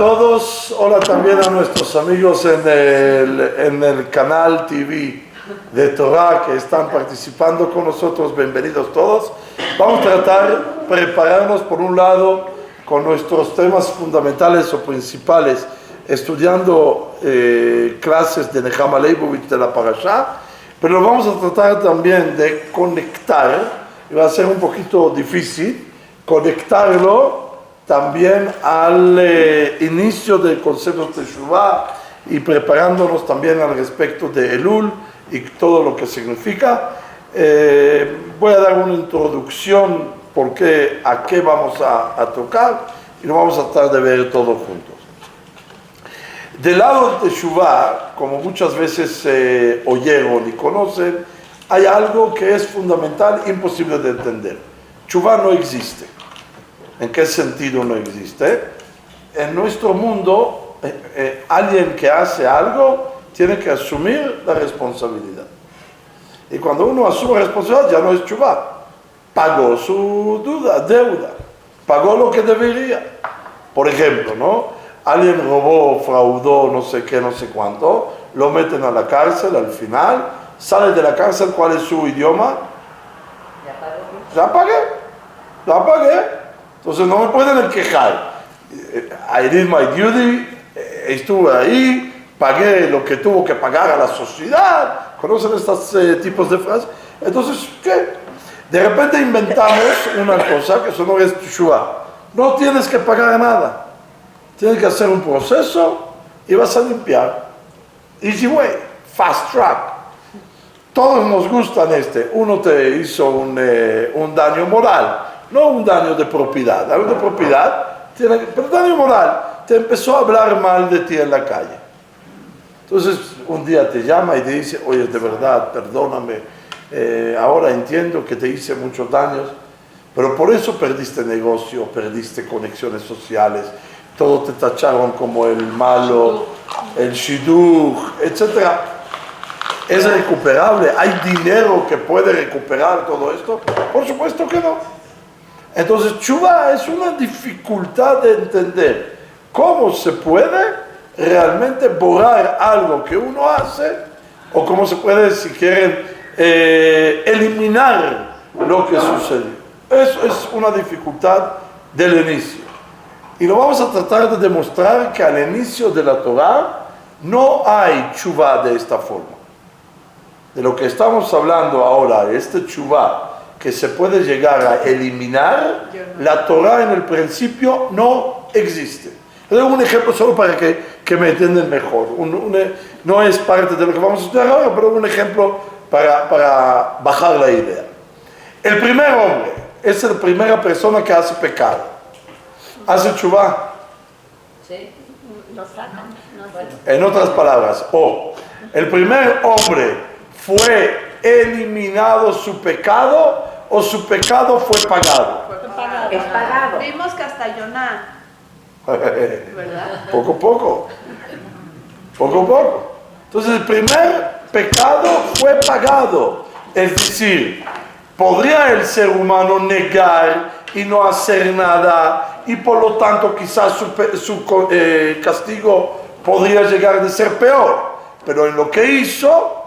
todos, hola también a nuestros amigos en el canal TV de Torah que están participando con nosotros, bienvenidos todos. Vamos a tratar de prepararnos por un lado con nuestros temas fundamentales o principales, estudiando clases de Nehama Leibovich de la Parashá, pero vamos a tratar también de conectar, y va a ser un poquito difícil, conectarlo también al inicio del concepto de Teshuvah y preparándonos también al respecto de Elul y todo lo que significa. Voy a dar una introducción porque a qué vamos a tocar y lo vamos a tratar de ver todos juntos. Del lado de Teshuvah, como muchas veces oyeron y conocen, hay algo que es fundamental, imposible de entender. Teshuvah no existe. ¿En qué sentido no existe? En nuestro mundo, alguien que hace algo tiene que asumir la responsabilidad. Y cuando uno asume responsabilidad, ya no es Teshuvah. Pagó su deuda, pagó lo que debería. Por ejemplo, ¿no? Alguien robó, fraudó, no sé qué, no sé cuánto, lo meten a la cárcel, al final, sale de la cárcel, ¿cuál es su idioma? Ya pagué. Entonces no me pueden quejar. I did my duty, estuve ahí, pagué lo que tuvo que pagar a la sociedad. ¿Conocen estos tipos de frases? Entonces, ¿qué? De repente inventamos una cosa que eso no es Teshuvah. No tienes que pagar nada. Tienes que hacer un proceso y vas a limpiar. Easy way, fast track. Todos nos gustan Uno te hizo un daño moral. No un daño de propiedad. Daño de propiedad, pero daño moral. Te empezó a hablar mal de ti en la calle. Entonces, un día te llama y te dice, oye, de verdad, perdóname, ahora entiendo que te hice muchos daños, pero por eso perdiste negocio, perdiste conexiones sociales, todo te tacharon como el malo, el shidduch, etc. ¿Es recuperable? ¿Hay dinero que puede recuperar todo esto? Por supuesto que no. Entonces, Teshuvah es una dificultad de entender cómo se puede realmente borrar algo que uno hace, o cómo se puede, si quieren, eliminar lo que sucedió. Eso es una dificultad del inicio. Y lo vamos a tratar de demostrar que al inicio de la Torah no hay Teshuvah de esta forma. De lo que estamos hablando ahora, Teshuvah, que se puede llegar a eliminar, la Torah en el principio no existe. Les doy un ejemplo solo para que me entiendan mejor. No es parte de lo que vamos a estudiar ahora, pero un ejemplo para bajar la idea. El primer hombre es la primera persona que hace pecado. ¿Hace Teshuvah? Sí, lo sacan. En otras palabras, el primer hombre fue eliminado su pecado o su pecado fue pagado. Es pagado. Vimos que hasta Yoná, ¿verdad? Poco a poco. Entonces el primer pecado fue pagado. Es decir, podría el ser humano negar y no hacer nada, y por lo tanto quizás su castigo podría llegar a ser peor, pero en lo que hizo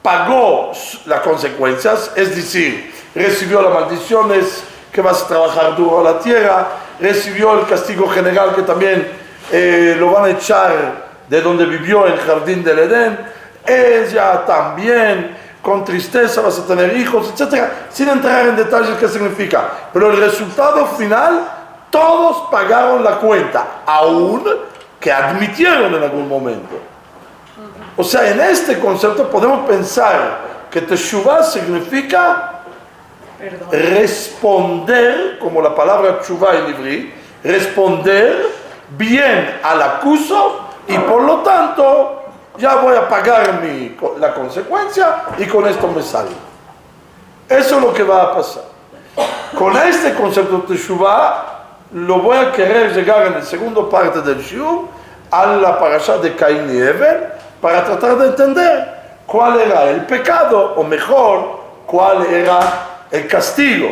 pagó las consecuencias, es decir, recibió las maldiciones, que vas a trabajar duro a la tierra, recibió el castigo general que también lo van a echar de donde vivió en el jardín del Edén, ella también, con tristeza vas a tener hijos, etc., sin entrar en detalles qué significa, pero el resultado final, todos pagaron la cuenta, aún que admitieron en algún momento. O sea, en este concepto podemos pensar que Teshuvah significa responder, como la palabra Teshuvah en ivrí, responder bien al acuso y por lo tanto ya voy a pagar la consecuencia y con esto me salgo. Eso es lo que va a pasar. Con este concepto de Teshuvah lo voy a querer llegar en la segunda parte del shiur a la parashá de Caín y Abel, para tratar de entender cuál era el pecado, o mejor, cuál era el castigo.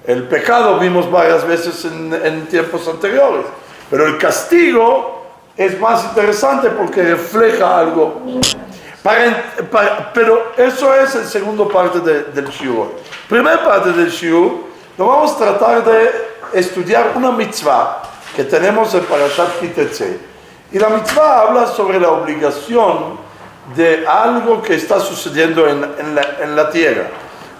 El pecado vimos varias veces en tiempos anteriores, pero el castigo es más interesante porque refleja algo. Pero eso es el segundo parte del shiur. Primera parte del shiur, nos vamos a tratar de estudiar una mitzvah que tenemos en Parashat Ki Tetzei. Y la mitzvah habla sobre la obligación de algo que está sucediendo en la tierra.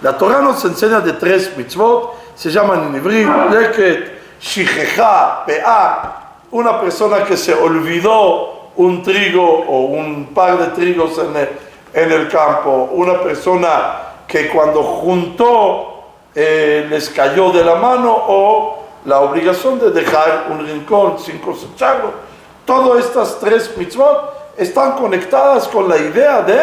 La Torah nos enseña de 3 mitzvot, se llaman en ivrit, leket, shichecha, pe'a, una persona que se olvidó un trigo o un par de trigos en el campo, una persona que cuando juntó les cayó de la mano, o la obligación de dejar un rincón sin cosecharlo. Todas estas 3 mitzvot están conectadas con la idea de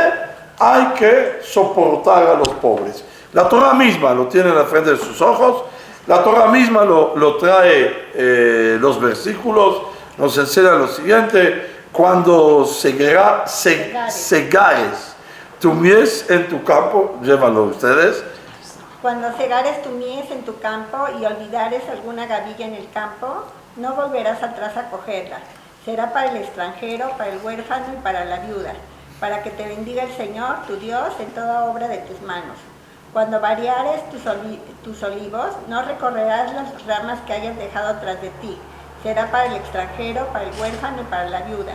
hay que soportar a los pobres. La Torah misma lo tiene en la frente de sus ojos, la Torah misma lo trae los versículos, nos enseña lo siguiente: cuando segares tu mies en tu campo, llévanlo ustedes. Cuando segares tu mies en tu campo y olvidares alguna gavilla en el campo, no volverás atrás a cogerla. Será para el extranjero, para el huérfano y para la viuda, para que te bendiga el Señor, tu Dios, en toda obra de tus manos. Cuando variares tus olivos, no recorrerás las ramas que hayas dejado tras de ti. Será para el extranjero, para el huérfano y para la viuda.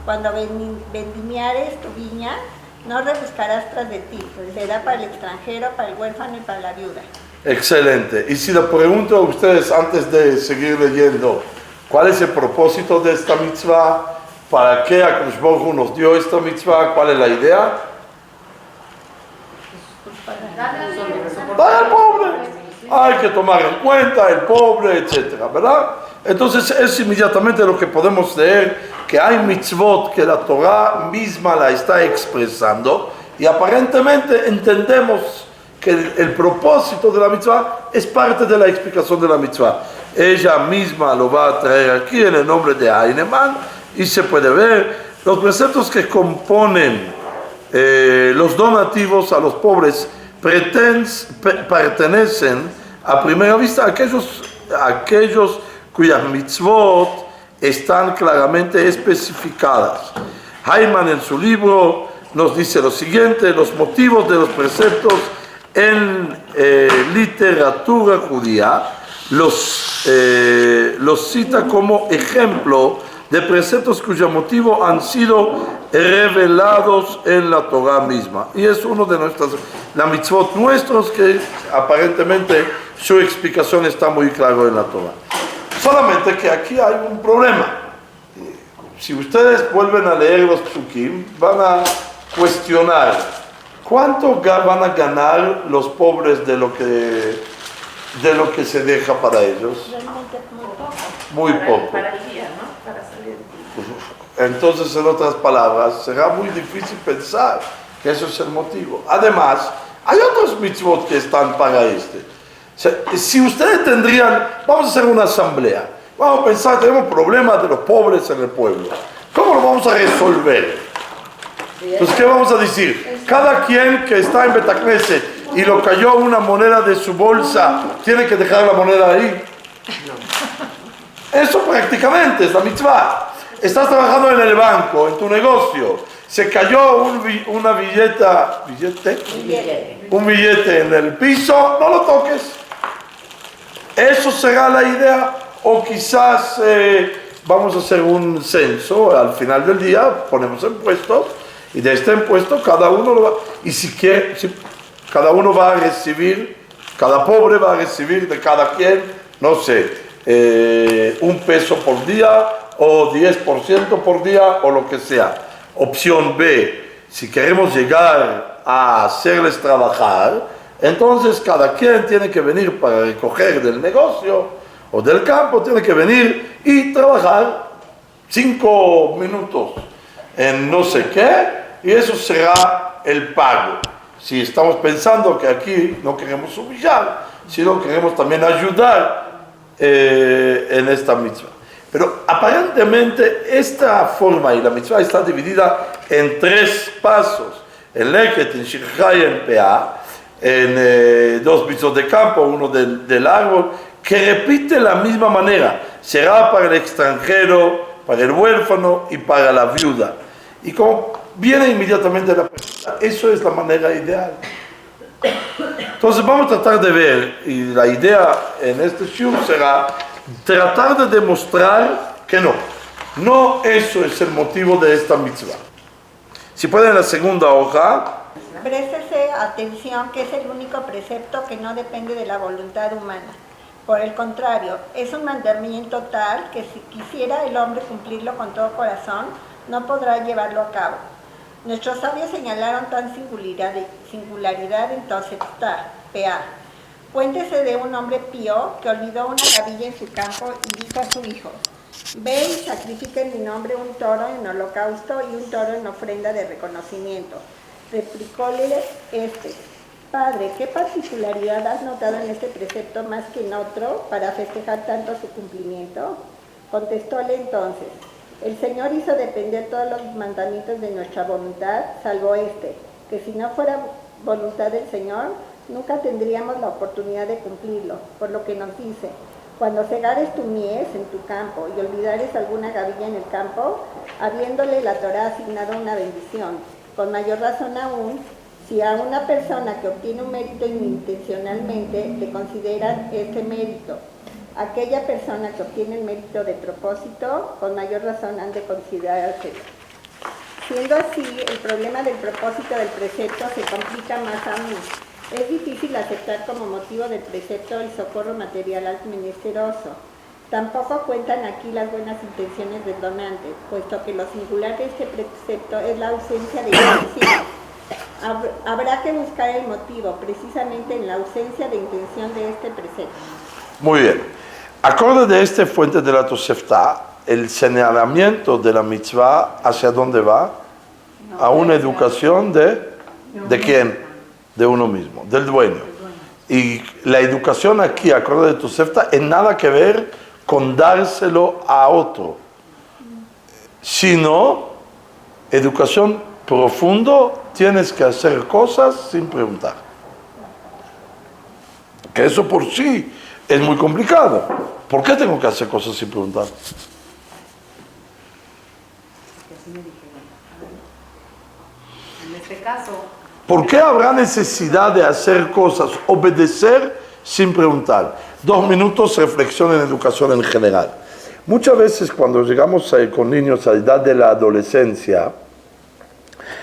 Cuando vendimiares tu viña, no rebuscarás tras de ti. Será para el extranjero, para el huérfano y para la viuda. Excelente. Y si le pregunto a ustedes antes de seguir leyendo, ¿cuál es el propósito de esta mitzvah? ¿Para qué HaKadosh Baruj Hu nos dio esta mitzvah? ¿Cuál es la idea? Para el pobre. Hay que tomar en cuenta el pobre, etcétera, ¿verdad? Entonces es inmediatamente lo que podemos leer, que hay mitzvot que la Torah misma la está expresando, y aparentemente entendemos que el propósito de la mitzvah es parte de la explicación de la mitzvah. Ella misma lo va a traer aquí en el nombre de Heinemann, y se puede ver los preceptos que componen los donativos a los pobres. Pertenecen a primera vista a aquellos cuyas mitzvot están claramente especificadas. Heinemann en su libro nos dice lo siguiente: los motivos de los preceptos en literatura judía los cita como ejemplo de preceptos cuyo motivo han sido revelados en la Torah misma. Y es uno de la mitzvot nuestros, que aparentemente su explicación está muy claro en la Torah. Solamente que aquí hay un problema. Si ustedes vuelven a leer los psukim, van a cuestionar cuánto van a ganar los pobres de lo que se deja para ellos. Realmente Muy poco. Para el día, ¿no? Para salir. Entonces, en otras palabras, será muy difícil pensar que eso es el motivo. Además, hay otros mitzvot que están para este. O sea, si ustedes tendrían, vamos a hacer una asamblea, vamos a pensar, tenemos problemas de los pobres en el pueblo, ¿cómo lo vamos a resolver? Entonces, ¿qué vamos a decir? Cada quien que está en Betacneset y lo cayó una moneda de su bolsa, ¿tiene que dejar la moneda ahí? Eso prácticamente es la mitzvah. Estás trabajando en el banco, en tu negocio, se cayó un billete en el piso, no lo toques. Eso será la idea. O quizás vamos a hacer un censo al final del día, ponemos impuestos, y de este impuesto cada uno lo va, y si cada uno va a recibir, cada pobre va a recibir de cada quien, no sé, $1 por día o 10% por día o lo que sea. Opción B, si queremos llegar a hacerles trabajar, entonces cada quien tiene que venir para recoger del negocio o del campo, tiene que venir y trabajar 5 minutos en no sé qué, y eso será el pago. Si estamos pensando que aquí no queremos humillar, sino queremos también ayudar en esta mitzvah. Pero aparentemente esta forma y la mitzvah está dividida en 3 pasos: en leket, en shichecha y en pe'a, en 2 mitzvot de campo, uno del árbol, que repite la misma manera. Será para el extranjero, para el huérfano y para la viuda. Y como viene inmediatamente la pregunta, eso es la manera ideal. Entonces vamos a tratar de ver, y la idea en este shiur será tratar de demostrar que no eso es el motivo de esta mitzvah. Si pueden, en la segunda hoja. Préstese atención que es el único precepto que no depende de la voluntad humana. Por el contrario, es un mandamiento tal que si quisiera el hombre cumplirlo con todo corazón, no podrá llevarlo a cabo. Nuestros sabios señalaron tan singularidad en Tosefta, P.A. Cuéntese de un hombre pío que olvidó una gavilla en su campo y dijo a su hijo: ve y sacrifica en mi nombre un toro en holocausto y un toro en ofrenda de reconocimiento. Replicóle este: Padre, ¿qué particularidad has notado en este precepto más que en otro para festejar tanto su cumplimiento? Contestóle entonces: el Señor hizo depender todos los mandamientos de nuestra voluntad, salvo este, que si no fuera voluntad del Señor, nunca tendríamos la oportunidad de cumplirlo, por lo que nos dice: cuando cegares tu mies en tu campo y olvidares alguna gavilla en el campo, habiéndole la Torá asignado una bendición. Con mayor razón aún, si a una persona que obtiene un mérito intencionalmente le consideran este mérito, aquella persona que obtiene el mérito de propósito, con mayor razón han de considerarse. Siendo así, el problema del propósito del precepto se complica más aún. Es difícil aceptar como motivo del precepto el socorro material al menesteroso. Tampoco cuentan aquí las buenas intenciones del donante, puesto que lo singular de este precepto es la ausencia de intención. Habrá que buscar el motivo, precisamente en la ausencia de intención de este precepto. Muy bien. Acorde de esta fuente de la Tosefta, el señalamiento de la mitzvah, ¿hacia dónde va? A una educación ¿de quién? De uno mismo, del dueño. Y la educación aquí, acorde de Tosefta, en nada que ver con dárselo a otro, sino educación profundo, tienes que hacer cosas sin preguntar. Que eso por sí es muy complicado. ¿Por qué tengo que hacer cosas sin preguntar? En este caso, ¿por qué habrá necesidad de hacer cosas, obedecer sin preguntar? 2 minutos, reflexión en educación en general. Muchas veces cuando llegamos con niños a la edad de la adolescencia,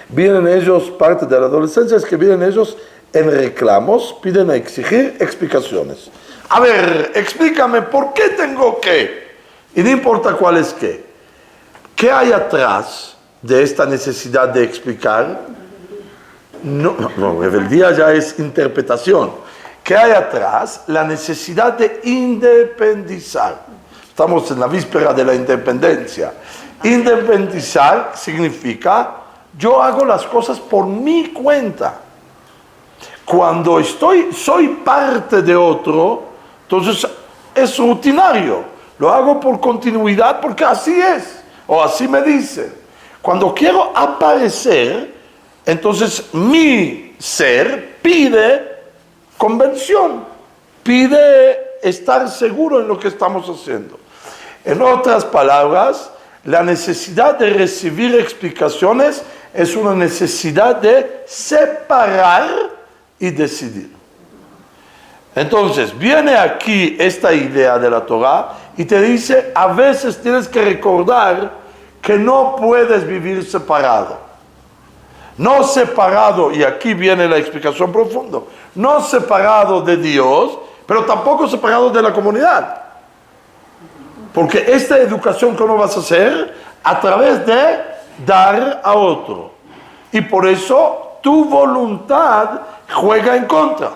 vienen ellos, parte de la adolescencia es que vienen ellos en reclamos, piden a exigir explicaciones. A ver, explícame por qué tengo que, y no importa cuál es qué. ¿Qué hay atrás de esta necesidad de explicar? No, rebeldía ya es interpretación. ¿Qué hay atrás? La necesidad de independizar. Estamos en la víspera de la independencia. Independizar significa yo hago las cosas por mi cuenta. Cuando soy parte de otro, entonces es rutinario. Lo hago por continuidad porque así es, o así me dicen. Cuando quiero aparecer, entonces mi ser pide convención, pide estar seguro en lo que estamos haciendo. En otras palabras, la necesidad de recibir explicaciones es una necesidad de separar y decidir. Entonces, viene aquí esta idea de la Torá y te dice, a veces tienes que recordar que no puedes vivir separado. No separado, y aquí viene la explicación profunda, no separado de Dios, pero tampoco separado de la comunidad. Porque esta educación, ¿cómo vas a hacer? A través de dar a otro. Y por eso tu voluntad juega en contra.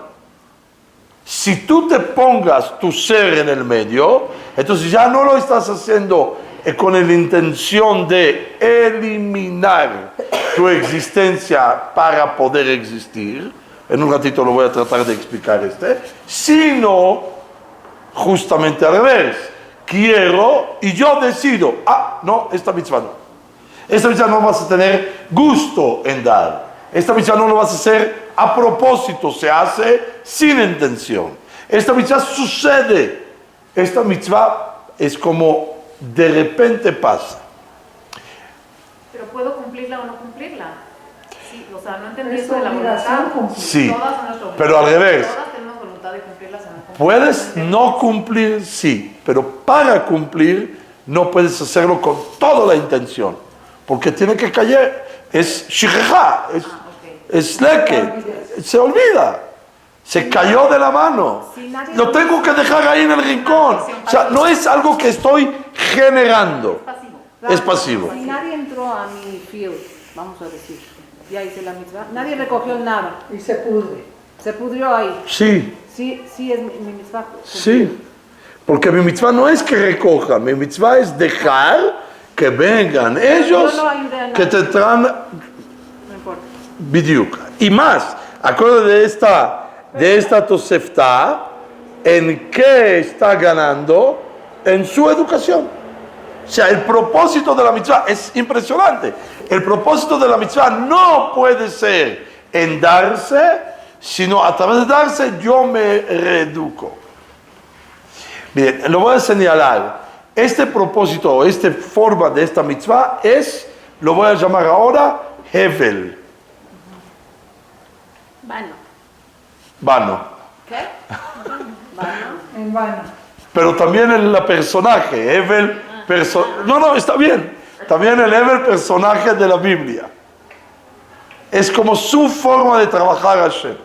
Si tú te pongas tu ser en el medio, entonces ya no lo estás haciendo con la intención de eliminar tu existencia para poder existir, en un ratito lo voy a tratar de explicar sino justamente al revés. Quiero y yo decido, no, esta mitzvah no. Esta mitzvah no vas a tener gusto en dar. Esta mitzvah no lo vas a hacer a propósito, se hace sin intención. Esta mitzvah sucede. Esta mitzvah es como de repente pasa. Pero puedo cumplirla o no cumplirla. Sí, o sea, no entendí Es eso de la obligación voluntad. cumplir. Sí, Todas son nuestra obligación. pero al revés. Todas tenemos voluntad de cumplirlas o no cumplirlas. Puedes no cumplir, sí, pero para cumplir no puedes hacerlo con toda la intención, porque tiene que caer, es shikha, es leque, se olvida, se cayó de la mano, lo tengo que dejar ahí en el rincón, o sea, no es algo que estoy generando, es pasivo. Si nadie entró a mi field, vamos a decir, ya hice la mitzvah, nadie recogió nada. Y se pudre. Se pudrió ahí. Sí. Sí es mi mitzvah. Sí, porque mi mitzvah no es que recoja, mi mitzvah es dejar que vengan ellos, yo no ayudé a nadie. que te traen No importa. bidyuk. Y más, acuérdate de esta Tosefta, ¿en qué está ganando? En su educación. O sea, el propósito de la mitzvah es impresionante. El propósito de la mitzvah no puede ser en darse, sino a través de darse yo me reeduco. Bien, lo voy a señalar. Este propósito o esta forma de esta mitzvah lo voy a llamar ahora Hevel. Vano. ¿Qué? Vano. En vano. Pero también el personaje, Hevel, no, está bien. También el Hevel personaje de la Biblia. Es como su forma de trabajar a Hashem.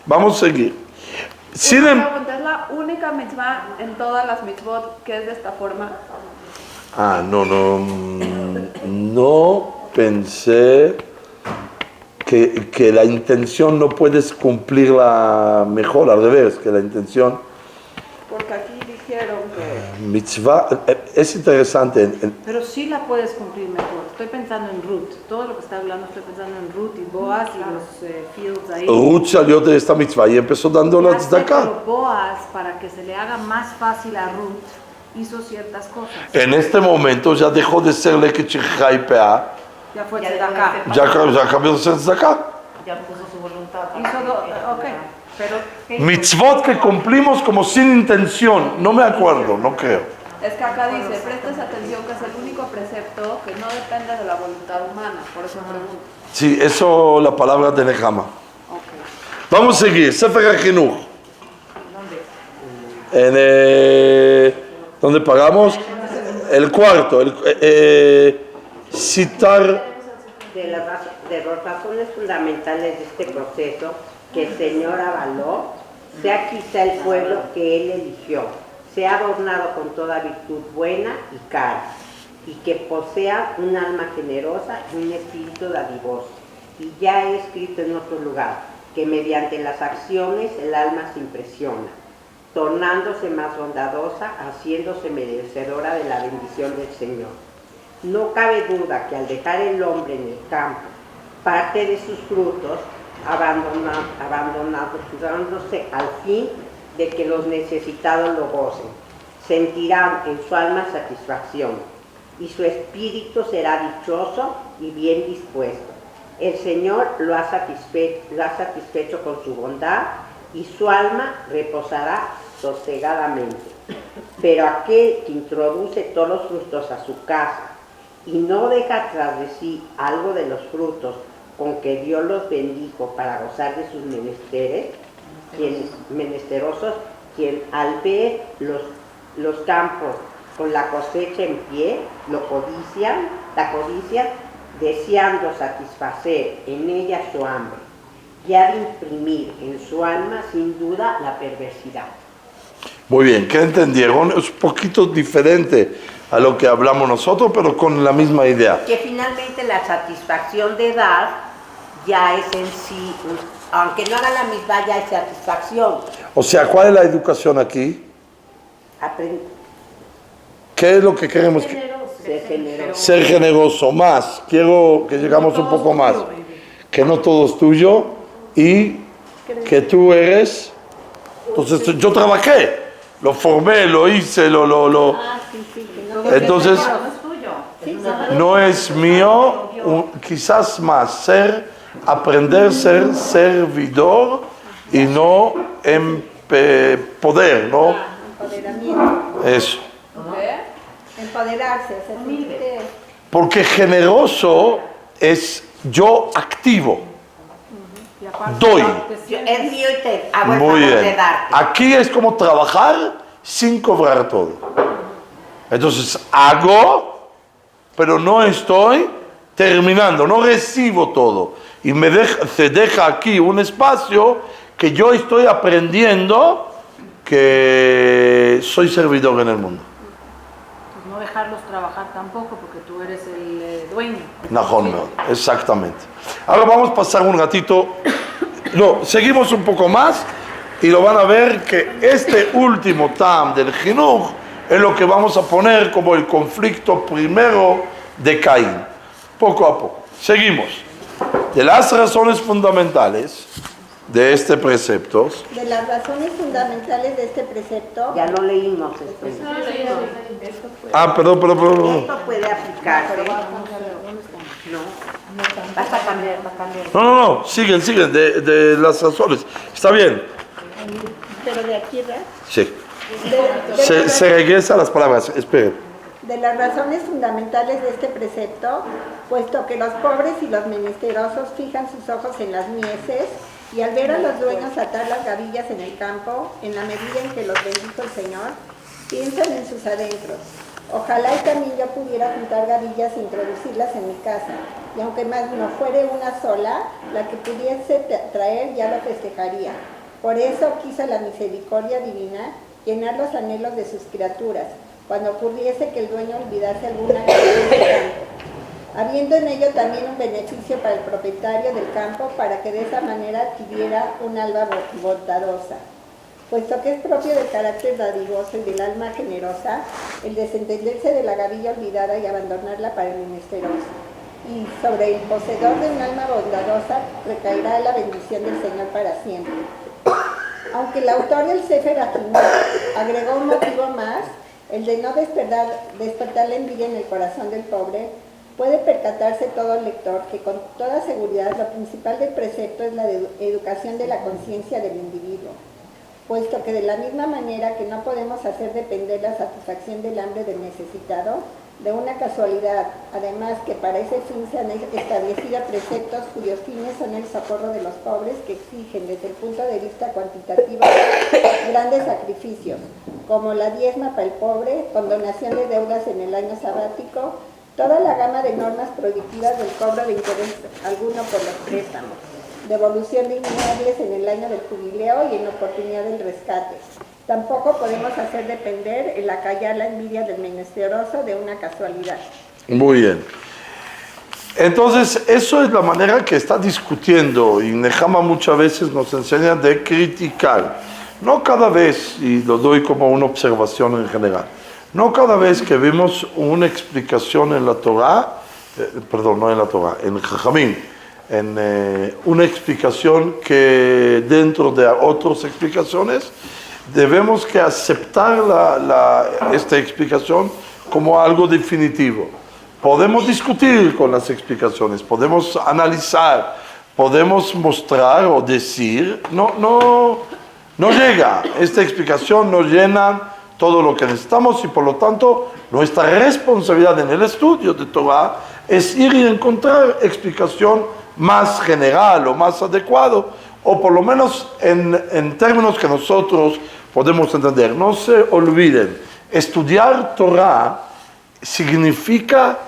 Vamos a seguir. ¿Es la única mitzvah en todas las mitzvot que es de esta forma? No pensé que la intención no puedes cumplirla mejor, al revés, que la intención... Porque aquí dijeron que... Mitzvah, es interesante. Pero sí la puedes cumplir mejor. Estoy pensando en Ruth. Todo lo que está hablando, estoy pensando en Ruth y Boaz y los fields ahí. Ruth salió de esta mitzvah y empezó dando la tzedakah. Pero Boaz, para que se le haga más fácil a Ruth, hizo ciertas cosas. En este momento ya dejó de ser lekechirja y pea. Ya fue tzedakah. Ya cambió de ser tzedakah. Ya puso su voluntad. Ok. Pero Mitzvot que cumplimos como sin intención. No me acuerdo, no creo. es que acá dice, prestes atención que es el único precepto que no depende de la voluntad humana. Por eso pregunto. Sí, eso la palabra de Nehama. Okay. Vamos a seguir. Sefer HaChinuch. ¿Dónde pagamos? El cuarto. Citar. De las razones fundamentales de este proceso que el Señor avaló, sea quizá el pueblo que Él eligió, sea adornado con toda virtud buena y cara, y que posea un alma generosa y un espíritu dadivoso. Y ya he escrito en otro lugar, que mediante las acciones el alma se impresiona, tornándose más bondadosa, haciéndose merecedora de la bendición del Señor. No cabe duda que al dejar el hombre en el campo, parte de sus frutos, abandonándose al fin de que los necesitados lo gocen, sentirán en su alma satisfacción, y su espíritu será dichoso y bien dispuesto. El Señor lo ha satisfecho con su bondad, y su alma reposará sosegadamente. Pero aquel que introduce todos los frutos a su casa, y no deja tras de sí algo de los frutos con que Dios los bendijo para gozar de sus menesterosos, quien al ver los campos con la cosecha en pie, la codician, deseando satisfacer en ella su hambre, y ha de imprimir en su alma sin duda la perversidad. Muy bien, ¿qué entendieron? Es un poquito diferente a lo que hablamos nosotros, pero con la misma idea. Que finalmente la satisfacción de dar ya es en sí, aunque no haga la misma, ya es satisfacción. O sea, ¿cuál es la educación aquí? ¿Qué es lo que queremos? Ser generoso. Ser generoso, más. Quiero que llegamos un poco más. Que no todo es tuyo y que tú eres. Entonces, yo trabajé, lo formé, lo hice, Entonces, no es mío, quizás más, aprender a ser servidor y no en poder, ¿no? Eso. empoderarse, o sea, sentirte... Porque generoso es yo activo. Y aparte, Doy. Es mío y te Muy de bien. darte. Aquí es como trabajar sin cobrar todo. Entonces hago, pero no estoy terminando, no recibo todo. Y se deja aquí un espacio que yo estoy aprendiendo que soy servidor en el mundo. pues no dejarlos trabajar tampoco, porque tú eres el dueño. Najón, exactamente. Ahora vamos a pasar un ratito. No, seguimos un poco más y lo van a ver que este último tam del Jinuj es lo que vamos a poner como el conflicto primero de Caín. Poco a poco. Seguimos. De las razones fundamentales de este precepto. De las razones fundamentales de este precepto, Ya lo leímos esto. Perdón. Esto puede aplicarse. No. Vas a cambiar. No, siguen, de las razones. Está bien. pero de aquí, ¿verdad? Sí. Se regresa a las palabras, esperen. De las razones fundamentales de este precepto, puesto que los pobres y los menesterosos fijan sus ojos en las mieses, y al ver a los dueños atar las gavillas en el campo, en la medida en que los bendijo el Señor, piensan en sus adentros. Ojalá y también yo pudiera juntar gavillas e introducirlas en mi casa, y aunque más no fuere una sola, la que pudiese traer ya lo festejaría. Por eso quiso la misericordia divina llenar los anhelos de sus criaturas, cuando ocurriese que el dueño olvidase alguna gavilla del campo, habiendo en ello también un beneficio para el propietario del campo, para que de esa manera adquiriera un alma bondadosa. Puesto que es propio del carácter dadivoso y del alma generosa, el desentenderse de la gavilla olvidada y abandonarla para el menesteroso. Y sobre el poseedor de un alma bondadosa recaerá la bendición del Señor para siempre. Aunque el autor del Sefer Ajimot agregó un motivo más, el de no despertar la envidia en el corazón del pobre, puede percatarse todo lector que con toda seguridad lo principal del precepto es la educación de la conciencia del individuo, puesto que de la misma manera que no podemos hacer depender la satisfacción del hambre del necesitado de una casualidad, además que para ese fin se han establecido preceptos cuyos fines son el socorro de los pobres, que exigen desde el punto de vista cuantitativo grandes sacrificios, como la diezma para el pobre, condonación de deudas en el año sabático, toda la gama de normas prohibitivas del cobro de interés alguno por los préstamos, devolución de inmuebles en el año del jubileo y en la oportunidad del rescate. Tampoco podemos hacer depender el acallar la envidia del menesteroso de una casualidad. Muy bien. Entonces, eso es la manera que está discutiendo, y Nehama muchas veces nos enseña de criticar. No cada vez, y lo doy como una observación en general, no cada vez que vemos una explicación en la Torah, no en la Torah, en Jajamín, una explicación que dentro de otras explicaciones, debemos que aceptar esta explicación como algo definitivo. Podemos discutir con las explicaciones, podemos analizar, podemos mostrar o decir, no llega, esta explicación no llena todo lo que necesitamos, y por lo tanto nuestra responsabilidad en el estudio de Torah es ir y encontrar explicación más general o más adecuado, o por lo menos en términos que nosotros podemos entender. No se olviden, estudiar Torah significa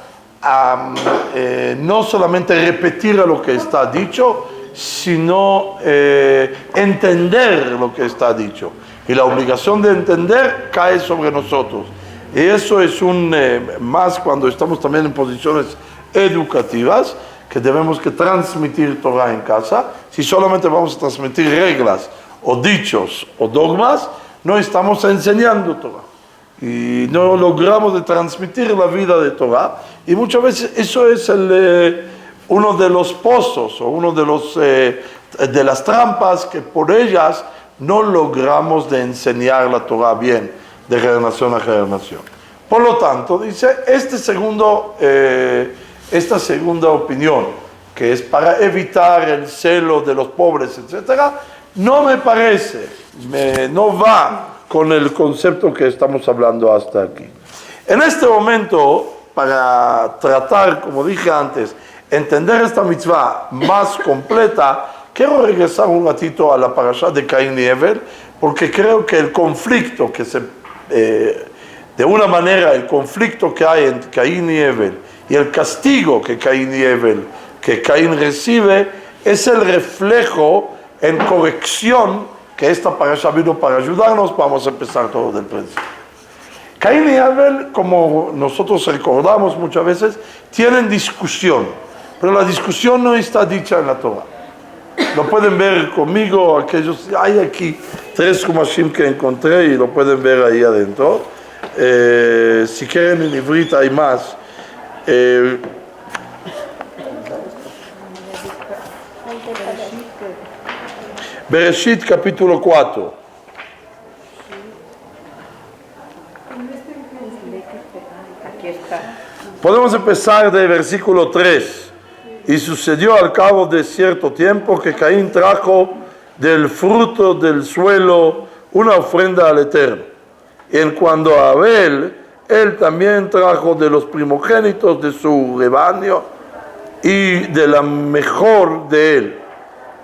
no solamente repetir lo que está dicho, sino entender lo que está dicho. Y la obligación de entender cae sobre nosotros. Y eso es más cuando estamos también en posiciones educativas, que debemos que transmitir Torah en casa. Si solamente vamos a transmitir reglas o dichos o dogmas, no estamos enseñando Torah. Y no logramos de transmitir la vida de Torah. Y muchas veces eso es uno de los pozos o uno de las trampas que por ellas no logramos de enseñar la Torah bien, de generación a generación. Por lo tanto, dice, esta segunda opinión, que es para evitar el celo de los pobres, etc., no me parece, no va con el concepto que estamos hablando hasta aquí. En este momento, para tratar, como dije antes, entender esta mitzvah más completa, quiero regresar un ratito a la parashá de Caín y Abel, porque creo que el conflicto que de una manera, el conflicto que hay entre Caín y Abel y el castigo que Caín recibe, es el reflejo en corrección que esta parashá vino para ayudarnos. Vamos a empezar todo del principio. Caín y Abel, como nosotros recordamos muchas veces, tienen discusión, pero la discusión no está dicha en la Torah. Lo pueden ver conmigo, aquellos, hay aquí 3 kumashim que encontré y lo pueden ver ahí adentro. Si quieren en ivrit hay más. Bereshit capítulo 4. Podemos empezar del versículo 3. Y sucedió al cabo de cierto tiempo que Caín trajo del fruto del suelo una ofrenda al Eterno. Y en cuanto a Abel, él también trajo de los primogénitos de su rebaño y de la mejor de él.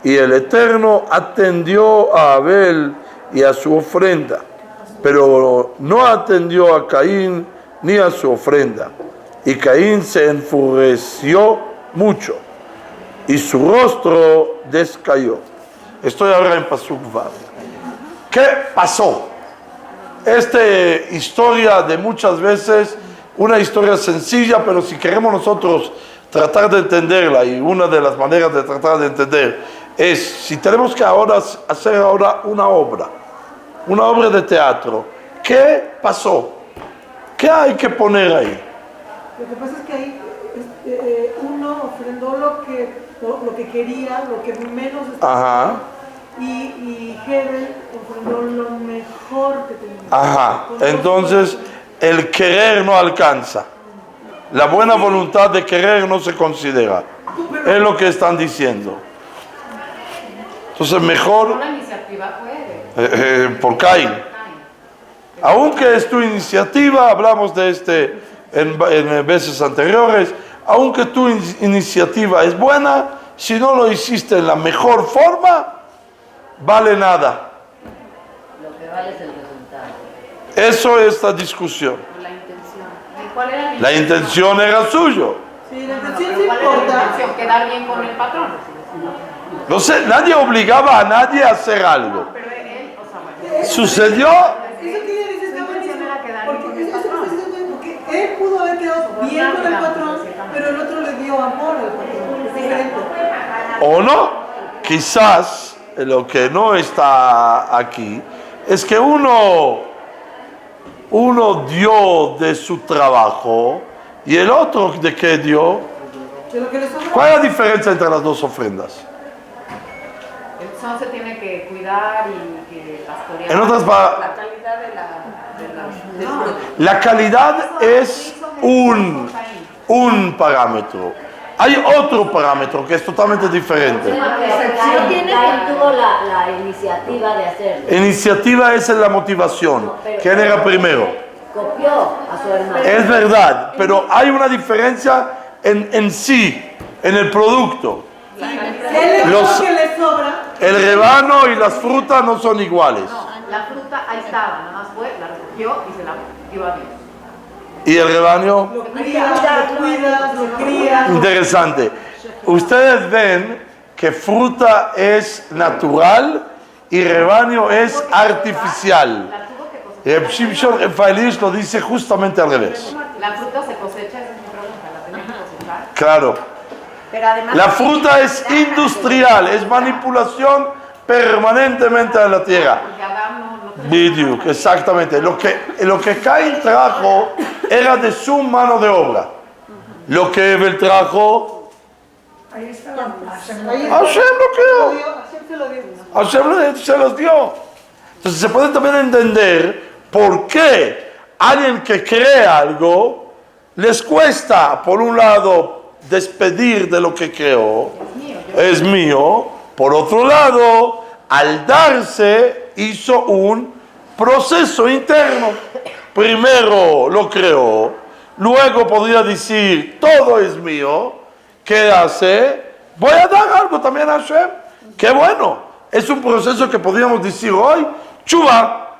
Y el Eterno atendió a Abel y a su ofrenda, pero no atendió a Caín ni a su ofrenda. Y Caín se enfureció mucho y su rostro descayó. Estoy ahora en Pasuk Vav. ¿Qué pasó? Esta historia de muchas veces, una historia sencilla, pero si queremos nosotros tratar de entenderla, y una de las maneras de tratar de entender es, si tenemos que hacer ahora una obra de teatro, ¿qué pasó? ¿Qué hay que poner ahí? Lo que pasa es que ahí uno ofrendó lo que quería, lo que menos estaba, y Hebel ofrendó lo mejor que tenía. Ajá, entonces el querer no alcanza. La buena voluntad de querer no se considera. Es lo que están diciendo. Entonces mejor La iniciativa puede. por Caín. Aunque es tu iniciativa, hablamos de en veces anteriores, aunque tu iniciativa es buena, si no lo hiciste en la mejor forma, vale nada. Lo que vale es el resultado. Eso es la discusión. La intención. ¿Y cuál era La intención era suyo. Sí, la Pero intención sí ¿cuál era la importa. intención? Quedar bien con el patrón. No sé, nadie obligaba a nadie a hacer algo. Pero él, o sea, bueno. Sucedió. Eso que ella dice está buenísimo, Era quedar bien con porque el patrón. él pudo haber quedado bien con el patrón, pero el otro le dio amor al patrón. Es diferente. O no, quizás lo que no está aquí es que uno dio de su trabajo y el otro de qué dio. De lo que le sobra. ¿Cuál es la diferencia entre las dos ofrendas? El son se tiene que cuidar y que pastorear. En otras palabras, La calidad de la No. la calidad es un parámetro. Hay otro parámetro que es totalmente diferente. Caín tuvo la iniciativa de hacerlo. Iniciativa es en la motivación. ¿Quién era primero? Copió a su hermano. Es verdad, pero hay una diferencia en sí, en el producto. Él Los- lo que le sobra. El rebano y las frutas no son iguales. No, la fruta ahí estaba, nada más fue, la recogió y se la dio a Dios. ¿Y el rebaño? Lo cuidas, lo crías. Interesante. Ustedes ven que fruta es natural y rebaño es artificial. La tuvo que cosechar. Reb Shimshon Rafaelish lo dice justamente al revés. La fruta se cosecha, esa es mi pregunta, la tenemos que cosechar. Claro. Pero además La fruta es industrial, es manipulación permanentemente de la tierra. Porque Adán no tenía Biduk, exactamente. Lo que Caín trajo era de su mano de obra. Lo que Abel trajo, Ahí está. Hashem lo creó. Hashem se lo dio. Hashem se los dio. Entonces se puede también entender por qué alguien que crea algo les cuesta, por un lado, despedir de lo que creó, es mío. Por otro lado, al darse, hizo un proceso interno. primero lo creó, luego podría decir, todo es mío, ¿qué hace? Voy a dar algo también a Hashem. ¡Qué bueno! Es un proceso que podríamos decir hoy, Tshuva,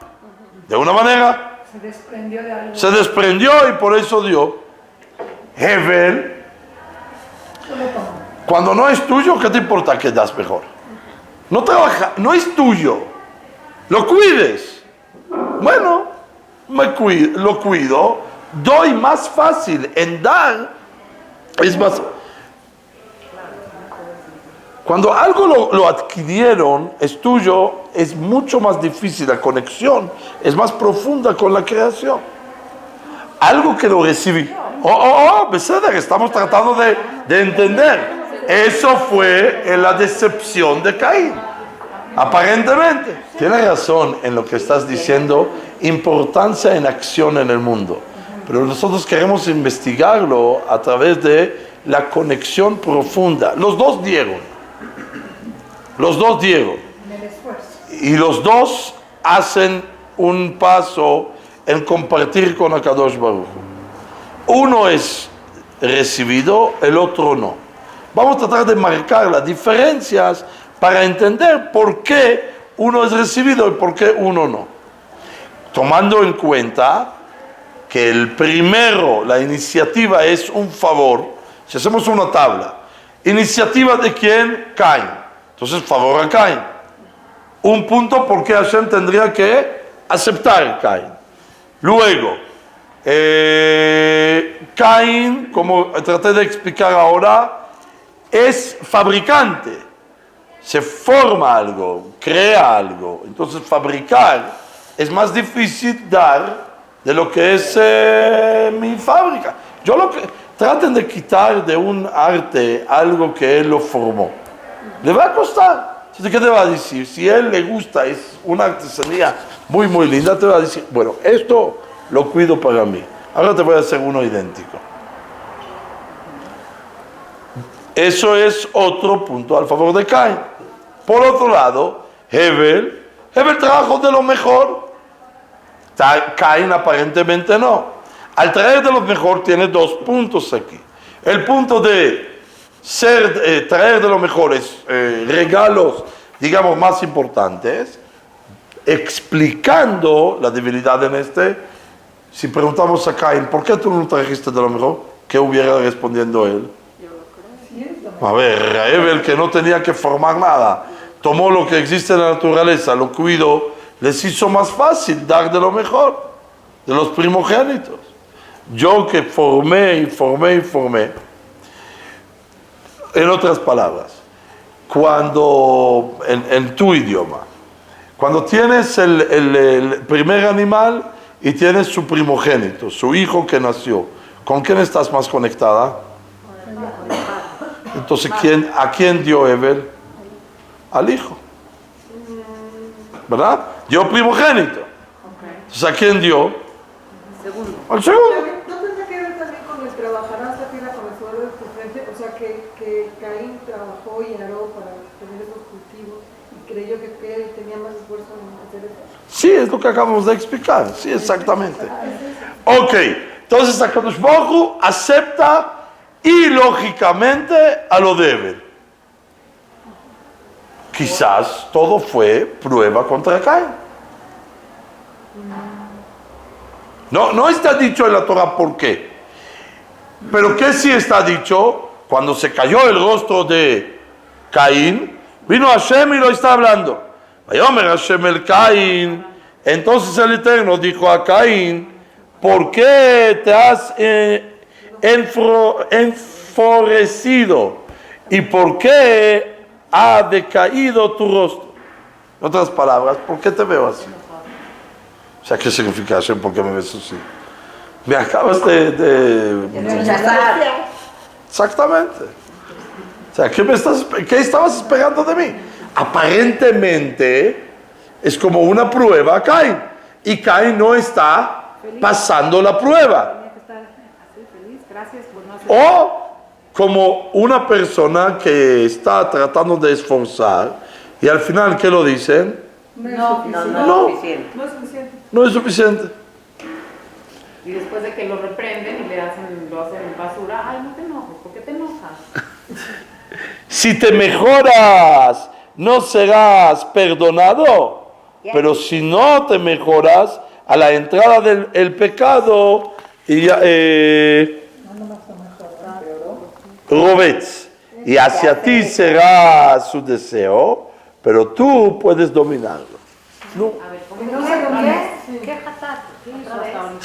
de una manera. Se desprendió de algo. Se desprendió y por eso dio. Hevel, cuando no es tuyo, ¿qué te importa que das mejor? No trabaja, no es tuyo. Lo cuides. Bueno, lo cuido, doy más fácil en dar, es más. Cuando algo lo adquirieron, es tuyo, es mucho más difícil, la conexión es más profunda con la creación. Algo que lo recibí. Beseder, estamos tratando de entender. Eso fue en la decepción de Caín. Aparentemente. Tienes razón en lo que estás diciendo, importancia en acción en el mundo. Pero nosotros queremos investigarlo a través de la conexión profunda. Los dos dieron. Y los dos hacen un paso en compartir con Akadosh Baruj Hu. Uno es recibido, el otro no. Vamos a tratar de marcar las diferencias para entender por qué uno es recibido y por qué uno no. Tomando en cuenta que el primero, la iniciativa es un favor. Si hacemos una tabla, ¿iniciativa de quién? Caín. Entonces, favor a Caín. Un punto porque Hashem tendría que aceptar Caín. Luego, Caín, como traté de explicar ahora, es fabricante. Se forma algo, crea algo. Entonces, fabricar es más difícil dar de lo que es mi fábrica. Traten de quitar de un arte algo que él lo formó. Le va a costar. ¿Qué te va a decir? Si a él le gusta, es una artesanía muy, muy linda, te va a decir, bueno, esto lo cuido para mí. Ahora te voy a hacer uno idéntico. Eso es otro punto al favor de Caín. Por otro lado, Hevel trabajó de lo mejor. Caín aparentemente no. Al traer de lo mejor tiene dos puntos aquí. El punto de traer de lo mejor es regalos, digamos, más importantes, explicando la debilidad en este. Si preguntamos a Caín, ¿por qué tú no trajiste de lo mejor? ¿Qué hubiera respondiendo él? A ver, Hevel, que no tenía que formar nada, tomó lo que existe en la naturaleza, lo cuidó, les hizo más fácil dar de lo mejor, de los primogénitos. Yo que formé. En otras palabras, cuando, en tu idioma, cuando tienes el primer animal y tienes su primogénito, su hijo que nació, ¿con quién estás más conectada? Entonces, ¿a quién dio Hevel? Al hijo. ¿Verdad? Dio primogénito. Entonces, ¿a quién dio? Al segundo. ¿No tendrá que ver también con el trabajarás la tierra con el suelo de tu frente? O sea, que Caín trabajó y aró para tener esos cultivos y creyó que él tenía más esfuerzo en hacer eso. Sí, es lo que acabamos de explicar. Sí, exactamente. Ok, entonces Akadosh Baruj Hu acepta ilógicamente a lo de Hevel. Quizás todo fue prueba contra Caín. No está dicho en la Torah por qué. Pero ¿qué sí está dicho? Cuando se cayó el rostro de Caín, vino Hashem y lo está hablando. Vayomer Hashem el Caín. Entonces el Eterno dijo a Caín, ¿por qué te has enfurecido? ¿Y por qué ha decaído tu rostro? En otras palabras, ¿por qué te veo así? O sea, ¿qué significa Hashem? ¿Por qué me ves así? Me acabas de rechazar. Exactamente. O sea, ¿qué estabas esperando de mí? Aparentemente es como una prueba a Caín. Y Caín no está pasando la prueba. O como una persona que está tratando de esforzar y al final, ¿qué lo dicen? No es suficiente. No es suficiente. Y después de que lo reprenden y lo hacen basura, ay, no te enojes, ¿por qué te enojas? Si te mejoras, no serás perdonado. Pero si no te mejoras, a la entrada del pecado, Robetz, y hacia ti será su deseo, pero tú puedes dominarlo. No. ¿Qué hatat?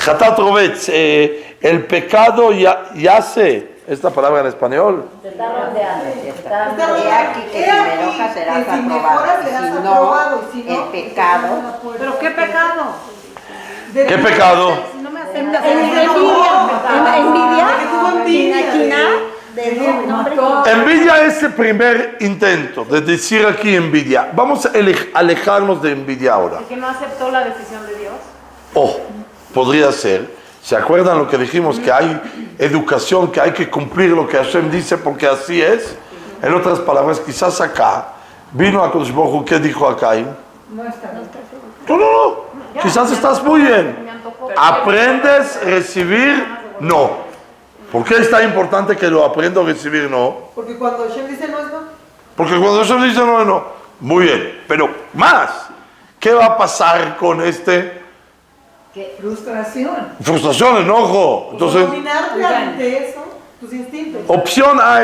Hatat Robetz, el pecado yace, esta palabra en español. Te está rodeando. He aquí que si me enojas serás aprobado, y si no, el pecado. ¿Pero qué pecado? ¿Qué pecado? Si no me aceptas, Envidia es el primer intento de decir aquí envidia. Vamos a alejarnos de envidia ahora. ¿El que no aceptó la decisión de Dios? Oh, podría ser. ¿Se acuerdan lo que dijimos? Que hay educación, que hay que cumplir lo que Hashem dice porque así es. En otras palabras, quizás acá vino a Kodesh Baruj Hu, ¿qué dijo a Caín? No. Quizás estás muy bien. ¿Aprendes a recibir? No. ¿Por qué es tan importante que lo aprenda a recibir? No. Porque cuando Hashem dice no es no. Porque cuando Hashem dice no es no. Muy bien. Pero más, ¿qué va a pasar con este? Frustración. Frustración, enojo. Entonces, dominarte ante eso, tus instintos. opción A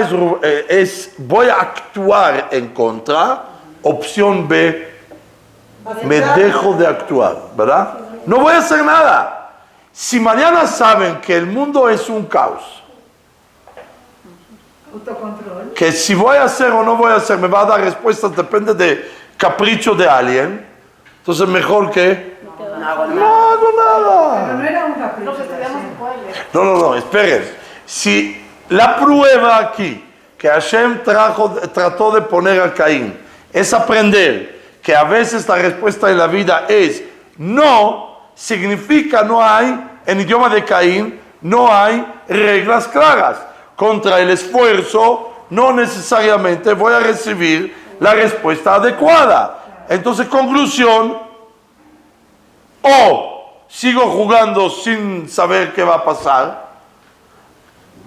es voy a actuar en contra. Opción B, me dejo de actuar, ¿verdad? No voy a hacer nada. Si mañana saben que el mundo es un caos, Autocontrol. que si voy a hacer o no voy a hacer me va a dar respuestas, depende de capricho de alguien, entonces mejor que no hago nada. Pero no era un capricho. Los estudiamos en Puebla. No, esperen. Si la prueba aquí que Hashem trató de poner a Caín es aprender que a veces la respuesta en la vida es no, significa no hay, en idioma de Caín, no hay reglas claras. Contra el esfuerzo no necesariamente voy a recibir la respuesta adecuada. Entonces, conclusión, o sigo jugando sin saber qué va a pasar,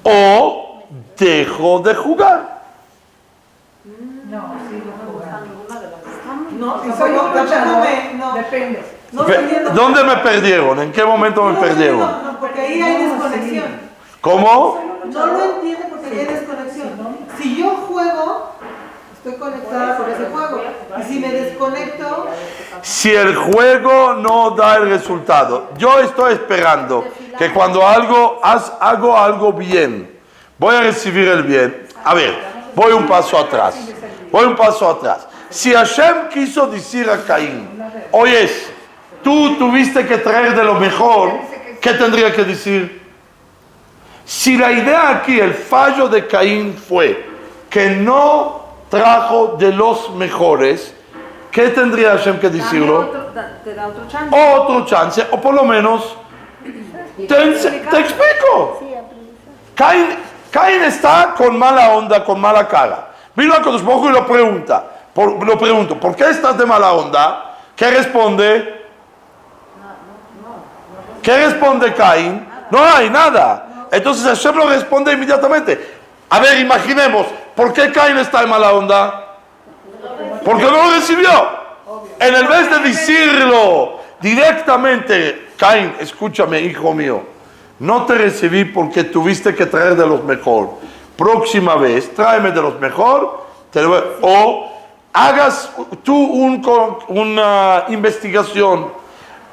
o dejo de jugar. No, sigo jugando. No, no, depende. No entiendo. ¿Dónde me perdieron? ¿En qué momento me perdieron? No, porque ahí hay desconexión. ¿Cómo? No lo entiendo porque ahí hay desconexión. Si yo juego, estoy conectada por ese juego. Y si me desconecto, Si el juego no da el resultado, yo estoy esperando que cuando hago algo bien, voy a recibir el bien. A ver, voy un paso atrás. Si Hashem quiso decir a Caín, oyes, tú tuviste que traer de lo mejor, ¿qué tendría que decir? Si la idea aquí, el fallo de Caín fue que no trajo de los mejores, ¿qué tendría Hashem que decirlo? Te da otro chance. Otro chance, o por lo menos, te explico. Caín está con mala onda, con mala cara. Vino a Kodesh Baruj Hu y lo pregunto, ¿por qué estás de mala onda? ¿Qué responde? ¿Qué responde Caín? No hay nada. Entonces Hashem lo responde inmediatamente. A ver, imaginemos, ¿por qué Caín está de mala onda? Porque no lo recibió. En el vez de decirlo directamente, Caín, escúchame, hijo mío, no te recibí porque tuviste que traer de los mejor. Próxima vez, tráeme de los mejor, o hagas tú una investigación.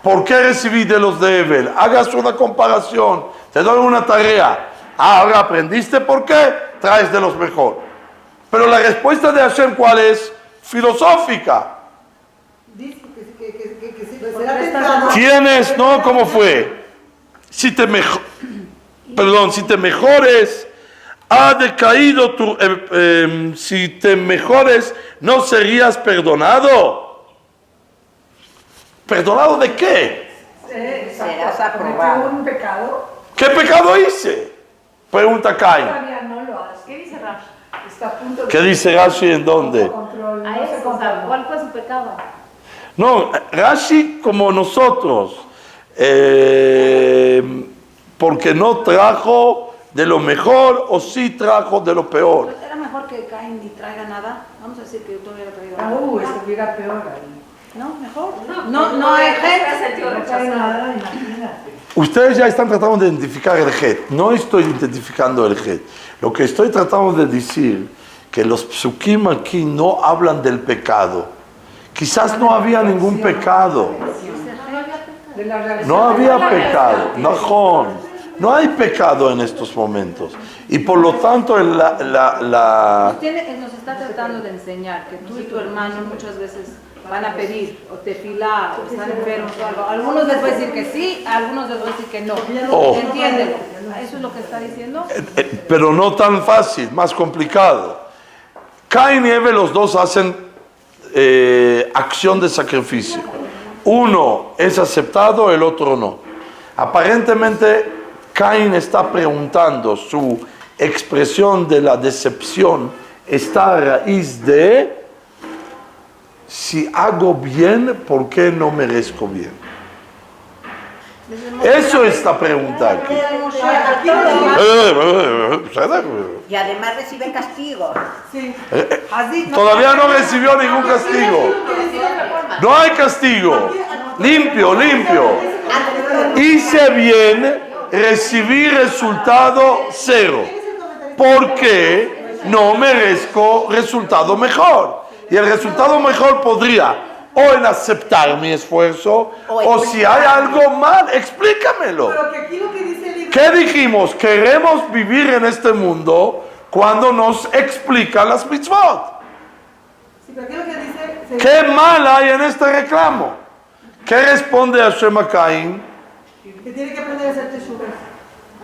¿Por qué recibí de los de Evel? Hagas una comparación. Te doy una tarea. Ahora aprendiste por qué traes de los mejor. Pero la respuesta de Hashem, ¿cuál es? Filosófica. dice que será tentado. Tienes, ¿no? ¿Cómo fue? Si te mejores, ha decaído tu... si te mejores, ¿no serías perdonado? ¿Perdonado de qué? Serás aprobado. ¿Un pecado? ¿Qué pecado hice? Pregunta Caín. Todavía no lo hace. ¿Qué dice Rashi? Está a punto de... ¿Qué dice Rashi en dónde? Control, A no se eso, o sea, controla. ¿cuál fue su pecado? No, Rashi como nosotros. porque no trajo de lo mejor o sí trajo de lo peor. Pues era mejor que Caín ni traiga nada. Vamos a decir que tú hubiera traído algo. Estuviera peor ahí. No, mejor. No hay gente. No trae nada, imagínate. Ustedes ya están tratando de identificar el het. No estoy identificando el het. Lo que estoy tratando de decir que los psukim aquí no hablan del pecado. Quizás no había ningún pecado. No había pecado. No hay pecado en estos momentos. Y por lo tanto Nos está tratando de enseñar que tú y tu hermano muchas veces van a pedir o tefilá o están enfermos o algo. Algunos les voy a decir que sí, a algunos les voy a decir que no. Entiéndelo. ¿Eso es lo que está diciendo? Pero no tan fácil, más complicado. Caín y Abel, los dos hacen acción de sacrificio. Uno es aceptado, el otro no. Aparentemente, Caín está preguntando, su expresión de la decepción está a raíz de: si hago bien, ¿por qué no merezco bien? Eso está preguntando. Y además recibe castigo. Todavía no recibió ningún castigo. No hay castigo. Limpio. Hice bien, recibí resultado 0. ¿Por qué no merezco resultado mejor? Y el resultado mejor podría o en aceptar mi esfuerzo, o si hay algo mal, explícamelo. Pero que aquí lo que dice el libro... ¿Qué dijimos? Queremos vivir en este mundo cuando nos explica las mitzvot. Sí, pero aquí lo que dice... ¿Qué mal hay en este reclamo? ¿Qué responde Hashem a Caín? Que tiene que aprender a hacer teshuvah.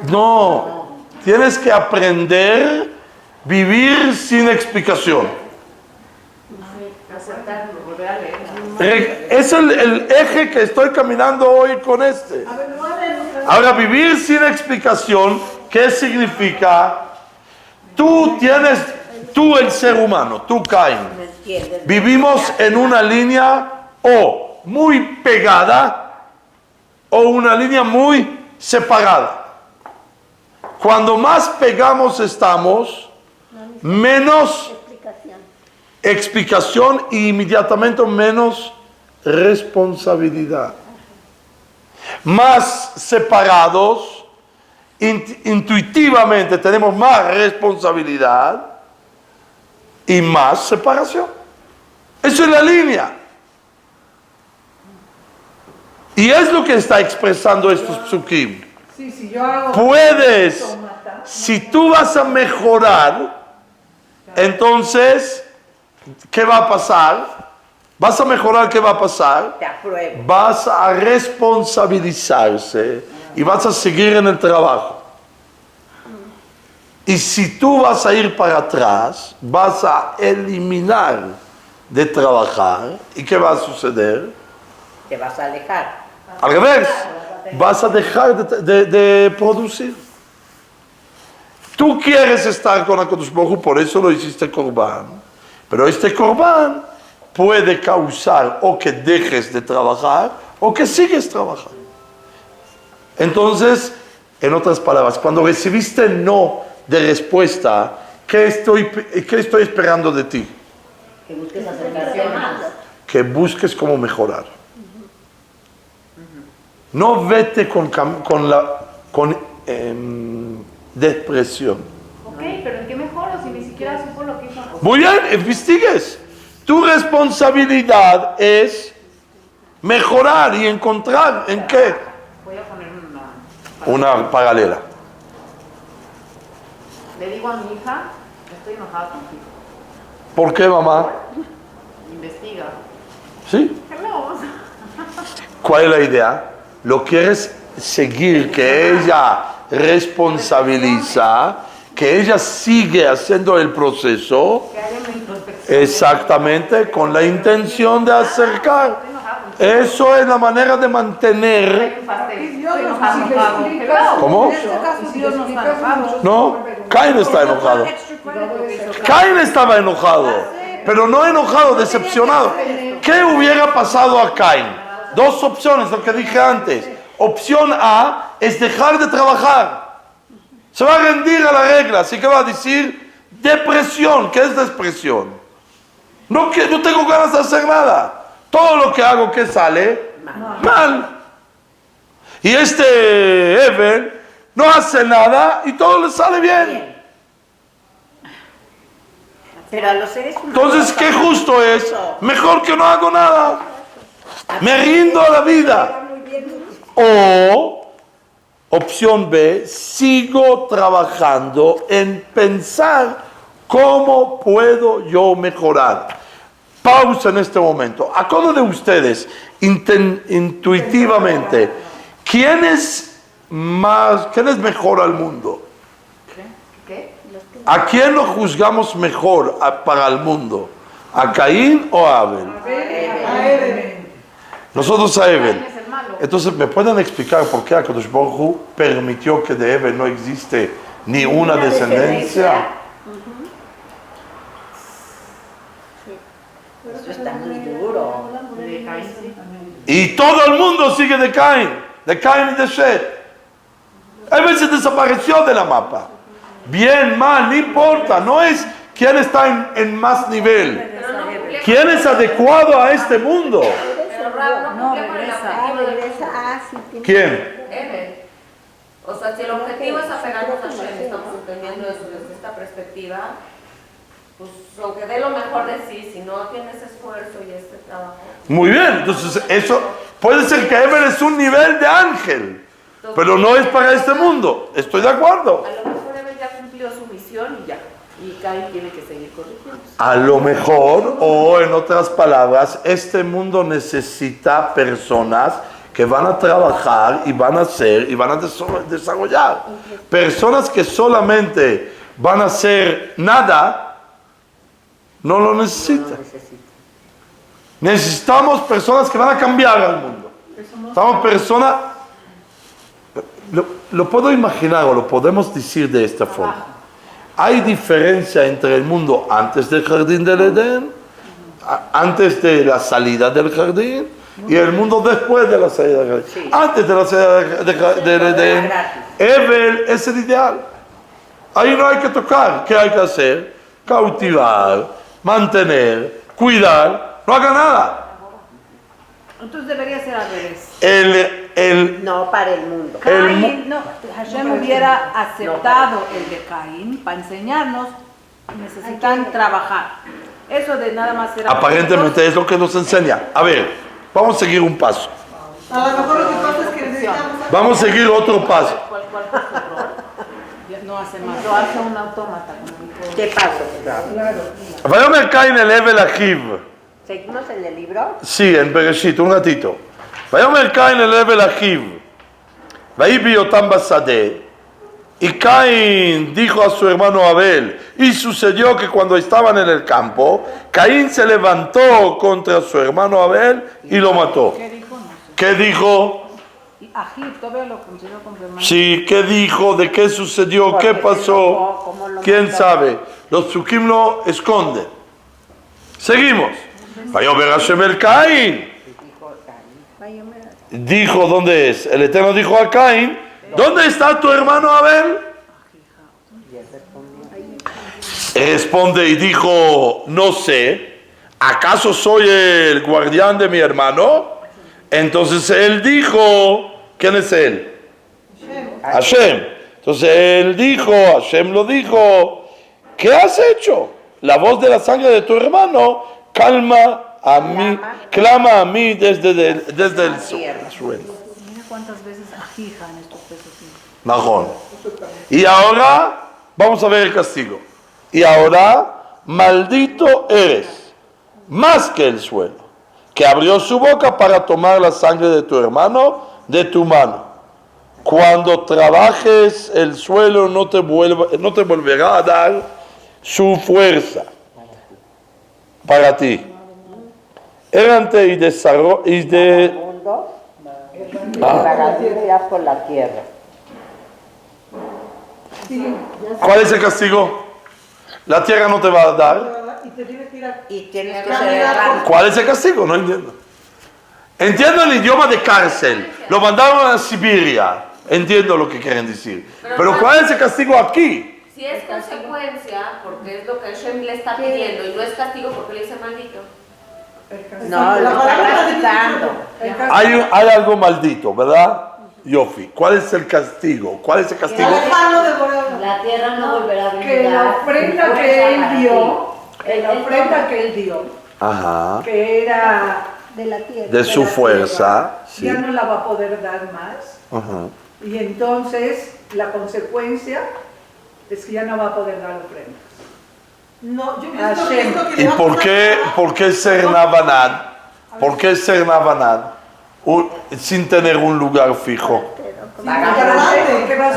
No, tienes que aprender a vivir sin explicación. Es el eje que estoy caminando hoy con este. Ahora, vivir sin explicación, ¿qué significa? Tú el ser humano, tú Caín, vivimos en una línea o muy pegada o una línea muy separada. Cuando más pegamos estamos, menos explicación y inmediatamente menos responsabilidad. Más separados, intuitivamente tenemos más responsabilidad y más separación. Eso es la línea. Y es lo que está expresando estos psukim. Puedes, si tú vas a mejorar, entonces, ¿qué va a pasar? ¿Vas a mejorar? ¿Qué va a pasar? Te apruebo. Vas a responsabilizarse y vas a seguir en el trabajo. Y si tú vas a ir para atrás, vas a eliminar de trabajar. ¿Y qué va a suceder? Te vas a alejar. Al revés, vas a dejar de producir. Tú quieres estar con HaKadosh Baruj Hu, por eso lo hiciste Corban. Pero este Corban puede causar o que dejes de trabajar o que sigues trabajando. Entonces, en otras palabras, cuando recibiste no de respuesta, ¿qué estoy esperando de ti? Que busques acercarte más. Que busques cómo mejorar. No vete con depresión. Ok, pero ¿en qué mejoro si ni siquiera supo lo que hizo? Muy bien, investigues. Tu responsabilidad es mejorar y encontrar en qué. Voy a poner Una paralela. Le digo a mi hija, estoy enojada contigo. ¿Por qué, mamá? Investiga. ¿Sí? Hello. ¿Cuál es la idea? Lo quieres seguir, que ella responsabiliza, que ella sigue haciendo el proceso, Que haya una introspección. exactamente, con la intención de acercar. Eso es la manera de mantener. Hay un pastel. Estoy enojado. Hello. ¿Cómo? En este caso, Dios no está enojado. No, Caín está enojado. Caín estaba enojado, pero no enojado, decepcionado. ¿Qué hubiera pasado a Caín? Dos opciones, lo que dije antes. Opción A, es dejar de trabajar. Se va a rendir a la regla, así que va a decir depresión. ¿Qué es depresión? No tengo ganas de hacer nada. Todo lo que hago, ¿qué sale? Mal. Y este Evel no hace nada y todo le sale bien. Pero a los seres humanos... Entonces, ¿qué justo es? Mejor que no hago nada. Me rindo a la vida. O, opción B, sigo trabajando en pensar cómo puedo yo mejorar. Pausa en este momento. ¿A cada uno de ustedes, intuitivamente, quién es mejor al mundo? ¿A quién lo juzgamos mejor para el mundo? ¿A Caín o a Abel? A Evel. Nosotros a Evel. Caín es el malo. Entonces, ¿me pueden explicar por qué Akadosh Baruj Hu permitió que de Evel no existe ni una descendencia? Eso está muy duro. De Caín, sí. Y todo el mundo sigue de Caín y de Shet. Evel se desapareció de la mapa. Bien, mal, no importa. No es quién está en más nivel. ¿Quién es adecuado a este mundo? Pero Rab no cumple con el objetivo del ¿Quién? Evel. O sea, si el objetivo es apegarnos a Hashem, estamos entendiendo eso desde esta perspectiva, pues aunque dé lo mejor de sí, si no tiene ese esfuerzo y este trabajo. Muy bien, entonces eso puede ser que Evel es un nivel de ángel, pero no es para este mundo. Estoy de acuerdo. A lo mejor Evel ya cumplió su misión y ya. Y Caín tiene que seguir corrigiendo. A lo mejor, o en otras palabras, este mundo necesita personas que van a trabajar y van a hacer y van a desarrollar. Personas que solamente van a hacer nada, no lo necesitan. Necesitamos personas que van a cambiar al mundo. Estamos personas... Lo puedo imaginar o lo podemos decir de esta forma. Hay diferencia entre el mundo antes del jardín del Edén, antes de la salida del jardín, y el mundo después de la salida del jardín. Sí. Antes de la salida del Edén, Evel es el ideal. Ahí no hay que tocar. ¿Qué hay que hacer? Cautivar, mantener, cuidar. No haga nada. Entonces debería ser al revés. No para el mundo. Caín, Hashem hubiera aceptado el de Caín para enseñarnos, necesitan trabajar. Eso de nada más ser... Aparentemente es lo que nos enseña. A ver, vamos a seguir un paso. A lo mejor lo que pasa es que necesitamos... Vamos a seguir otro paso. ¿Cuál fue su error? No hace más. Lo hace un autómata. ¿Qué pasó? Vayomer Caín el Evel Achiv. ¿Seguimos en el libro? Sí, en Bereshit, un ratito. Vayomer Caín el Evel Achiv. Vaibi Yotam Basadeh. Y Caín dijo a su hermano Abel, y sucedió que cuando estaban en el campo, Caín se levantó contra su hermano Abel y lo mató. ¿Qué dijo? No sé. ¿Qué dijo? Ají, todavía lo considero con su hermano. Sí, ¿qué dijo? ¿De qué sucedió? ¿Qué pasó? ¿Quién sabe? Los psukim lo esconden. Seguimos. Vayomer Hashem el Caín. Dijo, ¿dónde es? El Eterno dijo a Caín, ¿dónde está tu hermano Abel? Responde y dijo, no sé, ¿acaso soy el guardián de mi hermano? Entonces él dijo, ¿quién es él? Hashem. Entonces él dijo, Hashem lo dijo, ¿qué has hecho? La voz de la sangre de tu hermano clama a mí desde el suelo. Mira cuántas veces ajija en estos pesos. Najón. Y ahora, vamos a ver el castigo. Y ahora, maldito eres, más que el suelo, que abrió su boca para tomar la sangre de tu hermano de tu mano. Cuando trabajes el suelo no te volverá a dar su fuerza para ti. Errante y de vagabundeas por la tierra. ¿Cuál es el castigo? La tierra no te va a dar. Y te tienes que ir a... Y tienes que ser errante. ¿Cuál es el castigo? No entiendo. Entiendo el idioma de cárcel. Lo mandaron a Siberia. entiendo lo que quieren decir. Pero ¿cuál es el castigo aquí? Si es consecuencia, porque es lo que Hashem le está pidiendo, y no es castigo porque le dice maldito. No, lo está castigando. Hay algo maldito, ¿verdad? Yofi, ¿cuál es el castigo? ¿Cuál es el castigo? La tierra no volverá a venir. Que la ofrenda que él dio, Ajá. que era de la tierra. De su fuerza, sí. ya no la va a poder dar más. Ajá. Y entonces la consecuencia es que ya no va a poder dar ofrendas. No, yo Hashem. pienso que ¿Y por qué ser Nabanad? ¿Por qué ser Nabanad? Sin tener un lugar fijo.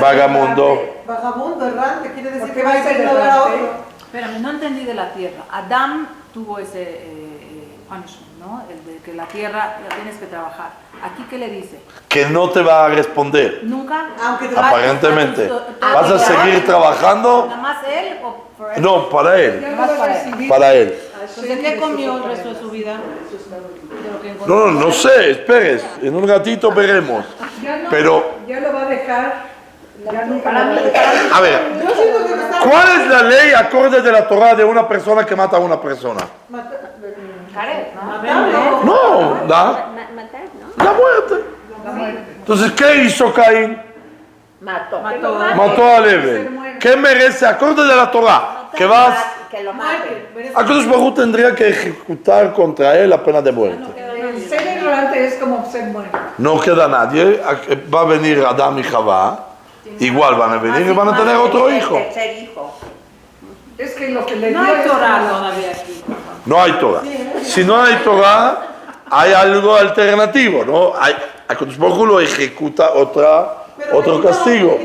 Vagamundo. Vagabundo, errante, quiere decir ¿Por que qué va a va a ser ir de un lugar a errante? otro. Espérame, no entendí de la tierra. Adán tuvo ese punishment, ¿no? El de que la tierra la tienes que trabajar. ¿Aquí qué le dice? Que no te va a responder. Nunca. Aunque te Aparentemente. Ah, ¿Vas a seguir trabajando? ¿Nada más él o forever? No, para él. Ya no va a recibir Para él. Entonces, ¿qué comió el resto de su vida? De lo que encontró. No sé, esperes. En un ratito veremos. Pero, ya lo va a dejar. Ya nunca lo va a Para dejar. a ver, Yo siento que me está ¿cuál es la ley acorde de la Torah de una persona que mata a una persona? Caret, ¿no? No, da Matar, ¿no? la muerte. Entonces, ¿qué hizo Caín? Mató. Mató a Abel. ¿Qué merece acorde de la Torah? Que vas... Que lo mate. Akadosh Baruj Hu tendría que ejecutar contra él la pena de muerte. El ser ignorante es como ser muerto. No queda nadie. Va a venir Adán y Javá. Igual van a venir y van a tener otro hijo. Tercer hijo. Es que lo que le dio No hay es Torah como- todavía aquí. No hay Torah. Si no hay Torah, hay algo alternativo, ¿no? Akadosh Baruj Hu lo ejecuta Pero otro castigo. Le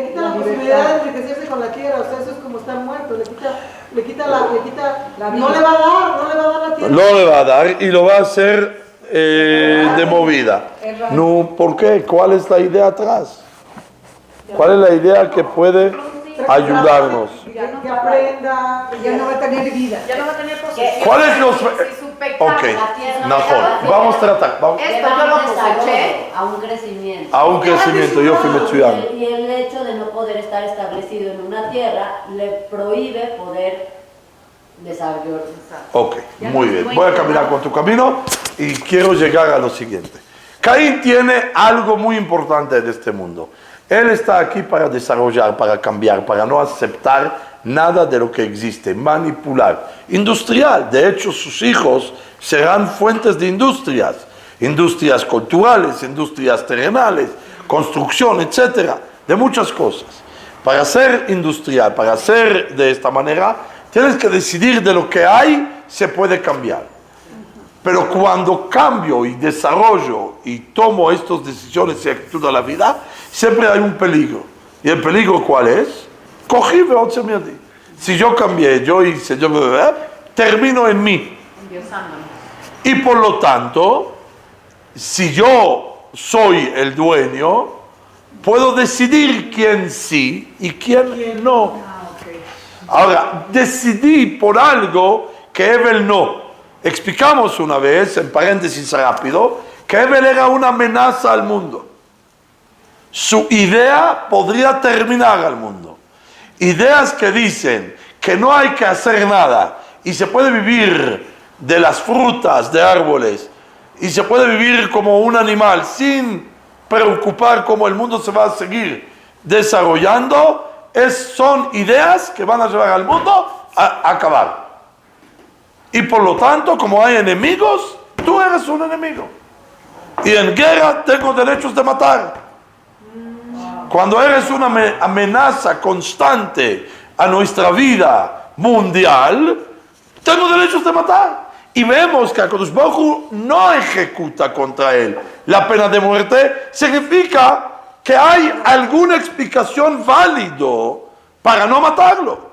quita la posibilidad de enriquecerse con la tierra, o sea, eso es como estar muerto, le quita no le va a dar la tierra. No le va a dar y lo va a hacer de movida. No, ¿por qué? ¿Cuál es la idea atrás? ¿Cuál es la idea que puede ayudarnos? Que aprenda, Ya no va a tener vida. Ya no va a tener posesión. ¿Cuál es los...? Si su pecado, Ok, mejor. Vamos a tratar. Vamos. Esto yo lo coseché. A un crecimiento. A un crecimiento, yo fui Metsuyan. Y el hecho de no poder estar establecido en una tierra le prohíbe poder desarrollar. Ok, muy bien. Voy a caminar con tu camino y quiero llegar a lo siguiente. Caín tiene algo muy importante de este mundo. Él está aquí para desarrollar, para cambiar, para no aceptar nada de lo que existe, manipular. Industrial, de hecho sus hijos serán fuentes de industrias. Industrias culturales, industrias terrenales, construcción, etcétera, de muchas cosas. Para ser industrial, para ser de esta manera, tienes que decidir de lo que hay, se puede cambiar. Pero cuando cambio y desarrollo y tomo estas decisiones y actitud a la vida, siempre hay un peligro. ¿Y el peligro cuál es? Cogí, si yo cambié, yo hice, termino en mí. Y por lo tanto, si yo soy el dueño, puedo decidir quién sí y quién no. Ahora, decidí por algo que Abel no. Explicamos una vez, en paréntesis rápido, que Abel era una amenaza al mundo. Su idea podría terminar al mundo. Ideas que dicen que no hay que hacer nada y se puede vivir de las frutas de árboles y se puede vivir como un animal sin preocupar cómo el mundo se va a seguir desarrollando, son ideas que van a llevar al mundo a acabar. Y por lo tanto, como hay enemigos, tú eres un enemigo. Y en guerra tengo derechos de matar. Cuando eres una amenaza constante a nuestra vida mundial, tengo derechos de matar. Y vemos que Akadosh Baruj Hu no ejecuta contra él la pena de muerte, significa que hay alguna explicación válida para no matarlo.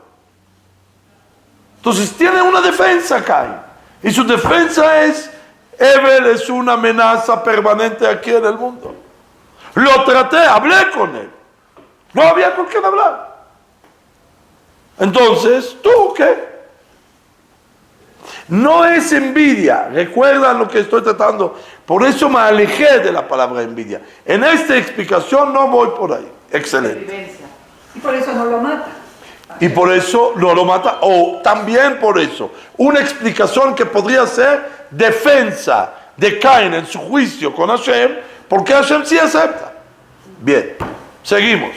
Entonces tiene una defensa, Caín. Y su defensa es, Abel es una amenaza permanente aquí en el mundo. Lo traté, hablé con él. No había con quién hablar. Entonces, ¿tú qué? No es envidia. ¿Recuerdan lo que estoy tratando? Por eso me alejé de la palabra envidia. En esta explicación no voy por ahí. Excelente. Y por eso no lo mata. Y por eso no lo mata. O también por eso. Una explicación que podría ser defensa de Caín en su juicio con Hashem, porque Hashem sí acepta. Bien, seguimos.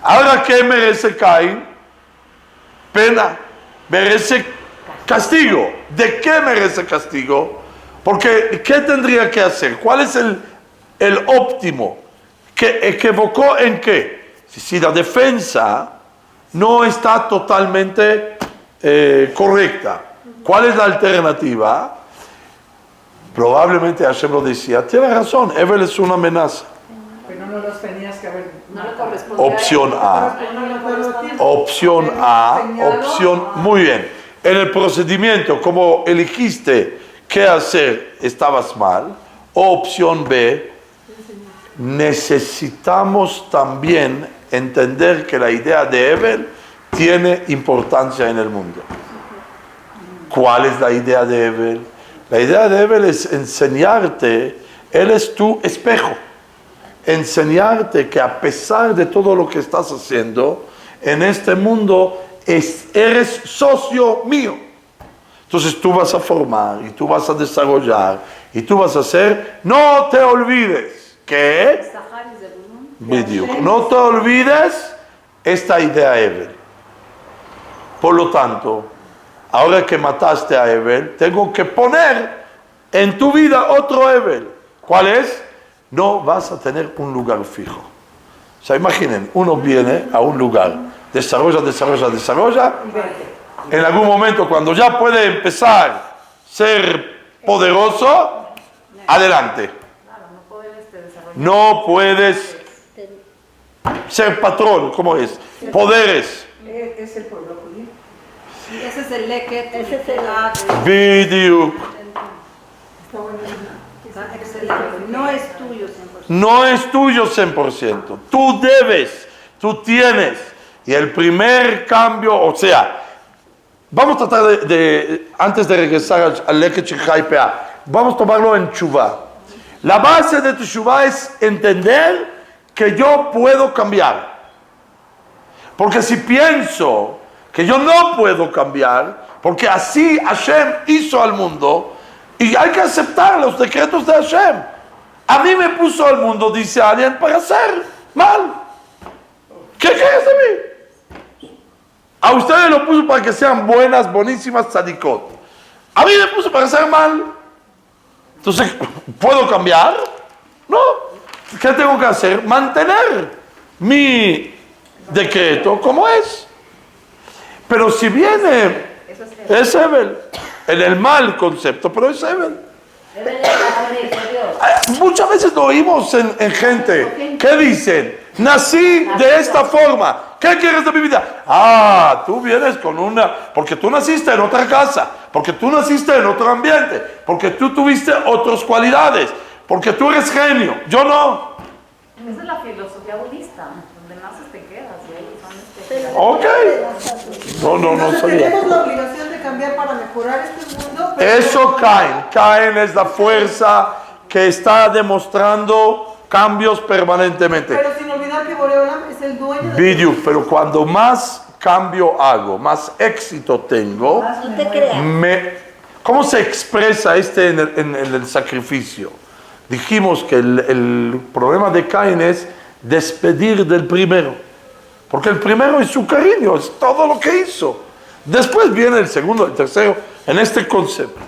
Ahora, ¿qué merece Caín? Pena. Merece castigo. ¿De qué merece castigo? Porque, ¿qué tendría que hacer? ¿Cuál es el óptimo? ¿Que equivocó en qué? Si la defensa no está totalmente correcta, ¿cuál es la alternativa? Probablemente Hashem lo decía, tiene razón, Evel es una amenaza. Pero no los tenías que haber. No le corresponde. Opción A. Opción, muy bien. En el procedimiento, como elegiste qué hacer, estabas mal. Opción B, necesitamos también entender que la idea de Evel tiene importancia en el mundo. ¿Cuál es la idea de Evel? La idea de Evel es enseñarte, él es tu espejo. Enseñarte que a pesar de todo lo que estás haciendo, en este mundo eres socio mío. Entonces tú vas a formar y tú vas a desarrollar y tú vas a hacer, no te olvides que, no te olvides esta idea Evel. Por lo tanto, ahora que mataste a Evel, tengo que poner en tu vida otro Evel. ¿Cuál es? No vas a tener un lugar fijo. O sea, imaginen, uno viene a un lugar, desarrolla. En algún momento, cuando ya puede empezar a ser poderoso, adelante. No puedes ser patrón, ¿cómo es? Poderes. Es el pueblo judío. Ese es el leket. Ese es el Bidiuk. Está bueno. Está excelente. No es tuyo 100%. No es tuyo 100%. Tú debes, tú tienes. Y el primer cambio, o sea, vamos a tratar antes de regresar al leket shel Chai Peah, vamos a tomarlo en Teshuvah. La base de Teshuvah es entender que yo puedo cambiar. Porque si pienso que yo no puedo cambiar, porque así Hashem hizo al mundo, y hay que aceptar los decretos de Hashem. A mí me puso al mundo, dice alguien, para hacer mal. ¿Qué quieres de mí? A ustedes lo puso para que sean buenas, bonísimas tzadikot. A mí me puso para hacer mal. Entonces, ¿puedo cambiar? No. ¿Qué tengo que hacer? Mantener mi decreto como es. Pero si viene, es Evel. En el mal concepto, pero es Evel. Muchas veces lo oímos en gente. ¿Qué dicen? Nací de esta forma. ¿Qué quieres de mi vida? Ah, tú vienes con porque tú naciste en otra casa, porque tú naciste en otro ambiente, porque tú tuviste otras cualidades, porque tú eres genio. Yo no. Esa es la filosofía budista. Donde naces te quedas. Y ahí son Ok. No sabía. Tenemos la obligación de cambiar para mejorar este mundo. Eso Caín es la fuerza que está demostrando cambios permanentemente. Pero sin olvidar que Boreolam es el dueño de Bidiuk, pero cuando más cambio hago, más éxito tengo, No te creas. ¿cómo se expresa en el sacrificio? Dijimos que el problema de Caín es despedir del primero. Porque el primero es su cariño, es todo lo que hizo. Después viene el segundo, el tercero, en este concepto.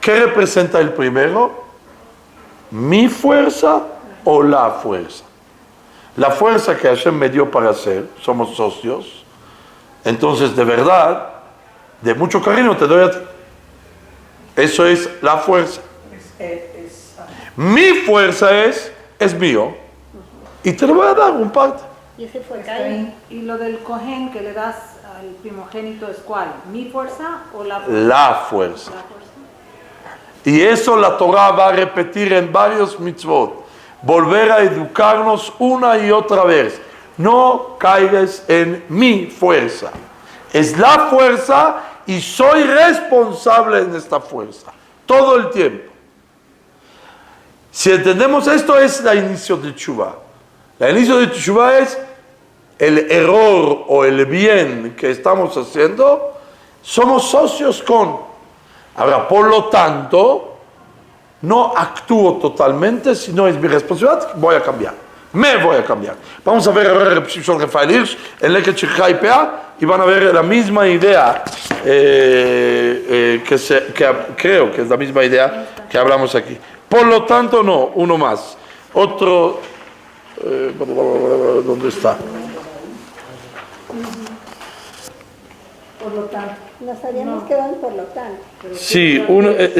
¿Qué representa el primero? ¿Mi fuerza o la fuerza? La fuerza que Hashem me dio para hacer, somos socios, entonces de verdad, de mucho cariño te doy a ti. Eso es la fuerza. Mi fuerza es mío y te lo voy a dar un parte. Y ese fue Caín. Y lo del cohen que le das al primogénito es ¿cuál? ¿Mi fuerza o la fuerza? La fuerza. Y eso la Torah va a repetir en varios mitzvot. Volver a educarnos una y otra vez. No caigas en mi fuerza. Es la fuerza y soy responsable en esta fuerza, todo el tiempo. Si entendemos esto, es el inicio de Teshuvah. El inicio de Teshuvah es el error o el bien que estamos haciendo, somos socios con. Ahora, por lo tanto, no actúo totalmente, sino es mi responsabilidad, voy a cambiar. Me voy a cambiar. Vamos a ver ahora el Shimshon Rafael Hirsch en Leket Shikha y Pea y van a ver la misma idea que creo que es la misma idea que hablamos aquí. Por lo tanto, no, uno más. Otro, ¿dónde está? Por lo tanto. Nos habíamos quedado por lo tanto. Sí,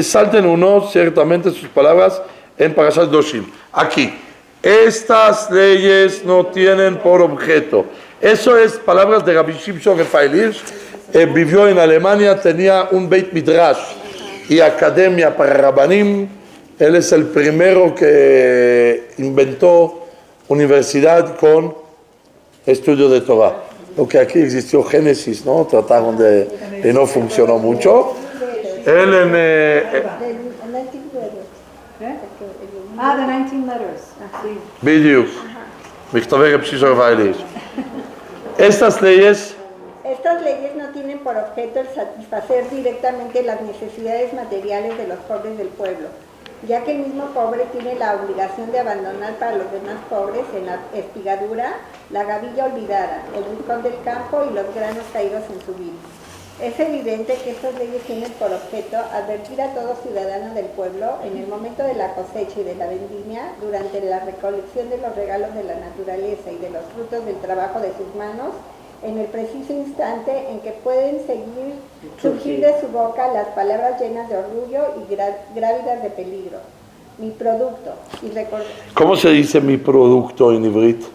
salten uno, ciertamente sus palabras en Parashat Doshim. Aquí, estas leyes no tienen por objeto. Eso es palabras de Rabbi Shimshon Rafael Hirsch. Vivió en Alemania, tenía un Beit Midrash y academia para Rabbanim. Él es el primero que inventó universidad con estudio de Torah. Lo que aquí existió Génesis, ¿no? Trataron y no funcionó mucho. Él en... The 19 letters. Sí. Bediuk. Estas leyes... Estas leyes no tienen por objeto el satisfacer directamente las necesidades materiales de los pobres del pueblo, ya que el mismo pobre tiene la obligación de abandonar para los demás pobres en la espigadura, la gavilla olvidada, el rincón del campo y los granos caídos en su vida. Es evidente que estas leyes tienen por objeto advertir a todo ciudadano del pueblo en el momento de la cosecha y de la vendimia, durante la recolección de los regalos de la naturaleza y de los frutos del trabajo de sus manos, en el preciso instante en que pueden surgir de su boca las palabras llenas de orgullo y grávidas de peligro. Mi producto. ¿Cómo se dice mi producto en ivrit?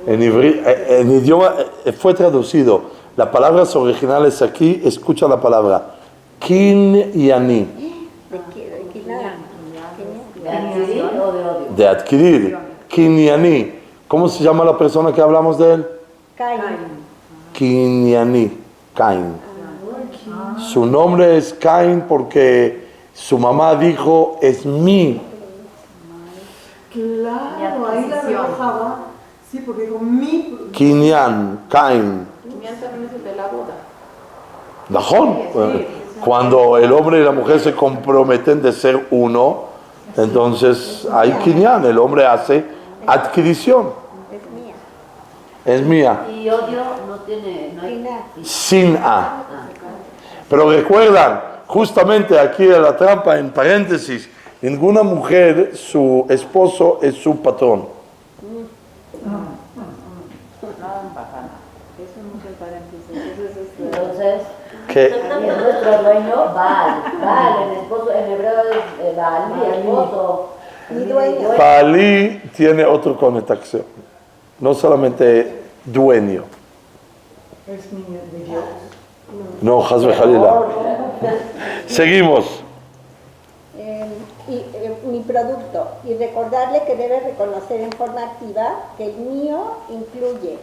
En idioma fue traducido. Las palabras originales aquí, escucha la palabra. Kinyani. ¿De adquirir o de odio? De adquirir. Kinyani. ¿Cómo se llama la persona que hablamos de él? Cain. Kinyani. Cain. Su nombre es Cain porque su mamá dijo, es mi. Claro, ahí la relojaba. Sí, porque dijo mi. Kinyan, Cain. Kinyan también es el de la boda. Najón. Cuando el hombre y la mujer se comprometen de ser uno, entonces hay Kinyan, el hombre hace adquisición. Es mía. Y odio no tiene... No hay... Sin A. Pero recuerdan, justamente aquí en la trampa, en paréntesis, ninguna mujer, su esposo es su patrón. Entonces, ¿Qué? nuestro dueño, Baal, el esposo, en hebreo es Baal, mi esposo. Mi dueño. Palí tiene otra connotación, no solamente dueño. Es mi de Dios. No, Hazbe Jalila. Seguimos. Mi producto, y recordarle que debe reconocer en forma activa que el mío incluye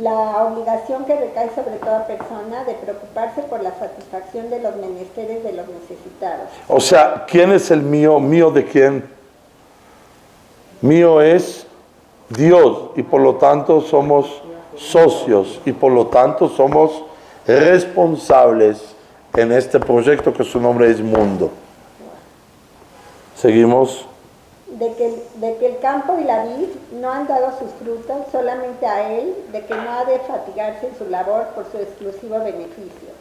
la obligación que recae sobre toda persona de preocuparse por la satisfacción de los menesteres de los necesitados. O sea, ¿quién es el mío? ¿Mío de quién? Mío es Dios y por lo tanto somos socios y por lo tanto somos responsables en este proyecto que su nombre es Mundo. Seguimos. De que el campo y la vid no han dado sus frutos solamente a él, de que no ha de fatigarse en su labor por su exclusivo beneficio.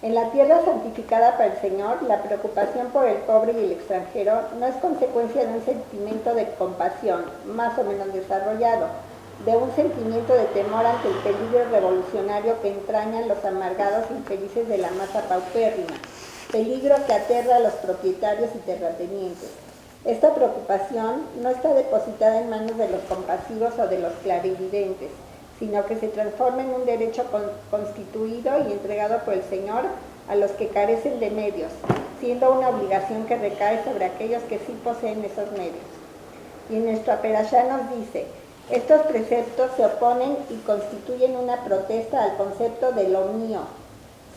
En la tierra santificada para el Señor, la preocupación por el pobre y el extranjero no es consecuencia de un sentimiento de compasión, más o menos desarrollado, de un sentimiento de temor ante el peligro revolucionario que entrañan los amargados infelices de la masa paupérrima, peligro que aterra a los propietarios y terratenientes. Esta preocupación no está depositada en manos de los compasivos o de los clarividentes, sino que se transforma en un derecho constituido y entregado por el Señor a los que carecen de medios, siendo una obligación que recae sobre aquellos que sí poseen esos medios. Y en nuestra perashá nos dice, Estos preceptos se oponen y constituyen una protesta al concepto de lo mío.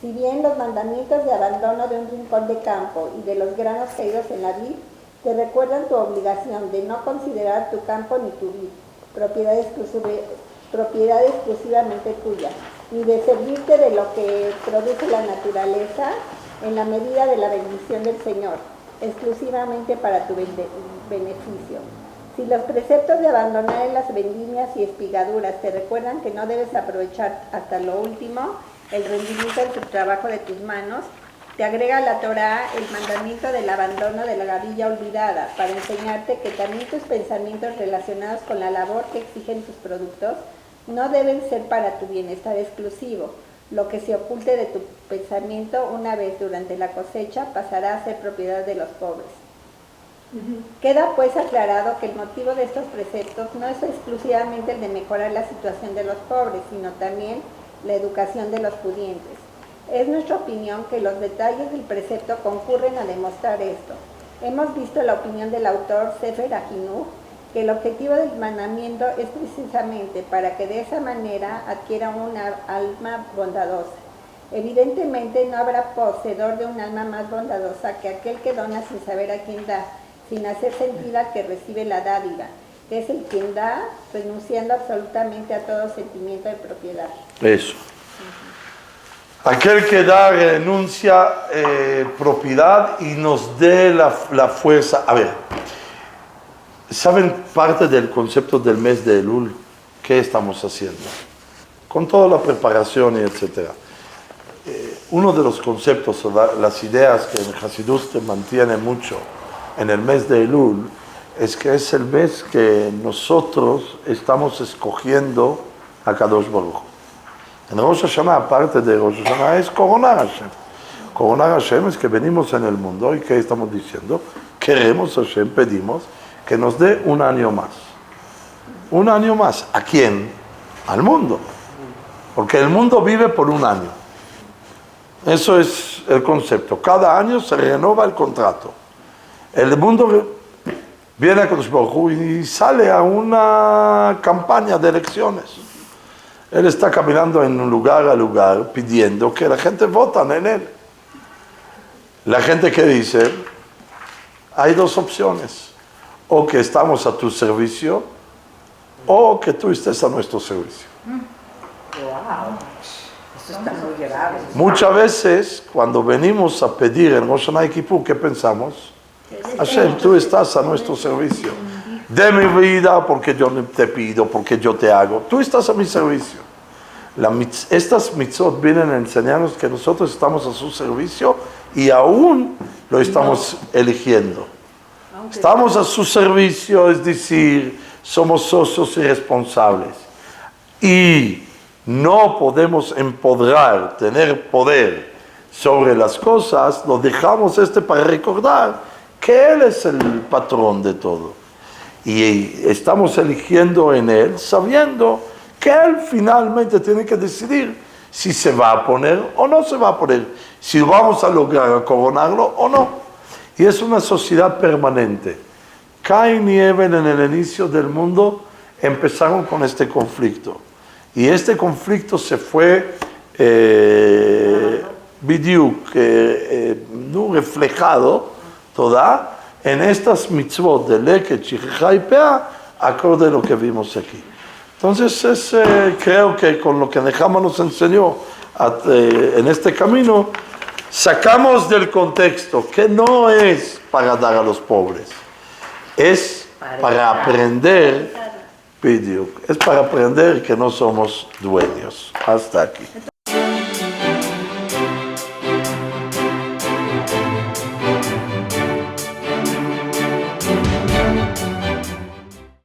Si bien los mandamientos de abandono de un rincón de campo y de los granos caídos en la vid te recuerdan tu obligación de no considerar tu campo ni tu vid propiedad exclusivamente tuya, ni de servirte de lo que produce la naturaleza en la medida de la bendición del Señor, exclusivamente para tu beneficio. Si los preceptos de abandonar en las vendimias y espigaduras te recuerdan que no debes aprovechar hasta lo último el rendimiento del trabajo de tus manos, te agrega la Torá el mandamiento del abandono de la gavilla olvidada para enseñarte que también tus pensamientos relacionados con la labor que exigen tus productos no deben ser para tu bienestar exclusivo. Lo que se oculte de tu pensamiento una vez durante la cosecha pasará a ser propiedad de los pobres. Queda pues aclarado que el motivo de estos preceptos no es exclusivamente el de mejorar la situación de los pobres, sino también la educación de los pudientes. Es nuestra opinión que los detalles del precepto concurren a demostrar esto. Hemos visto la opinión del autor Sefer Ahinuch, que el objetivo del mandamiento es precisamente para que de esa manera adquiera una alma bondadosa. Evidentemente no habrá poseedor de un alma más bondadosa que aquel que dona sin saber a quién da, sin hacer sentir al que recibe la dádiva, que es el quien da, renunciando absolutamente a todo sentimiento de propiedad. Eso. Aquel que da renuncia propiedad y nos dé la fuerza. A ver, ¿saben parte del concepto del mes de Elul? ¿Qué estamos haciendo? Con toda la preparación y etcétera. Uno de los conceptos, las ideas que en Hasidut se mantiene mucho en el mes de Elul, es que es el mes que nosotros estamos escogiendo a Kadosh Baruj Hu. En Rosh Hashanah, aparte de Rosh Hashanah, es coronar a Hashem. Coronar a Hashem es que venimos en el mundo y ¿qué estamos diciendo? Queremos a Hashem, pedimos que nos dé un año más. Un año más. ¿A quién? Al mundo. Porque el mundo vive por un año. Eso es el concepto. Cada año se renueva el contrato. El mundo viene a Kadosh Baruj Hu y sale a una campaña de elecciones. Él está caminando en un lugar a lugar pidiendo que la gente vote en él. La gente que dice, hay dos opciones. O que estamos a tu servicio o que tú estés a nuestro servicio. Wow. Eso está muy grave. Muchas veces, cuando venimos a pedir en Rosh Hashanah y Kippur, ¿qué pensamos? Hashem, tú estás a nuestro servicio. De mi vida, porque yo te pido, porque yo te hago. Tú estás a mi servicio. Estas mitzvot vienen a enseñarnos que nosotros estamos a su servicio y aún lo estamos eligiendo. Estamos a su servicio, es decir, somos socios y responsables. Y no podemos empoderar, tener poder sobre las cosas, lo dejamos para recordar que Él es el patrón de todo. Y estamos eligiendo en Él, sabiendo que Él finalmente tiene que decidir si se va a poner o no se va a poner, si vamos a lograr coronarlo o no. Y es una sociedad permanente. Caín y Abel en el inicio del mundo empezaron con este conflicto. Y este conflicto se fue reflejado toda en estas mitzvot de Leket, Shichicha y Pea, acorde a lo que vimos aquí. Entonces creo que con lo que Nehemia nos enseñó en este camino, sacamos del contexto que no es para dar a los pobres, es para aprender, es para aprender que no somos dueños. Hasta aquí.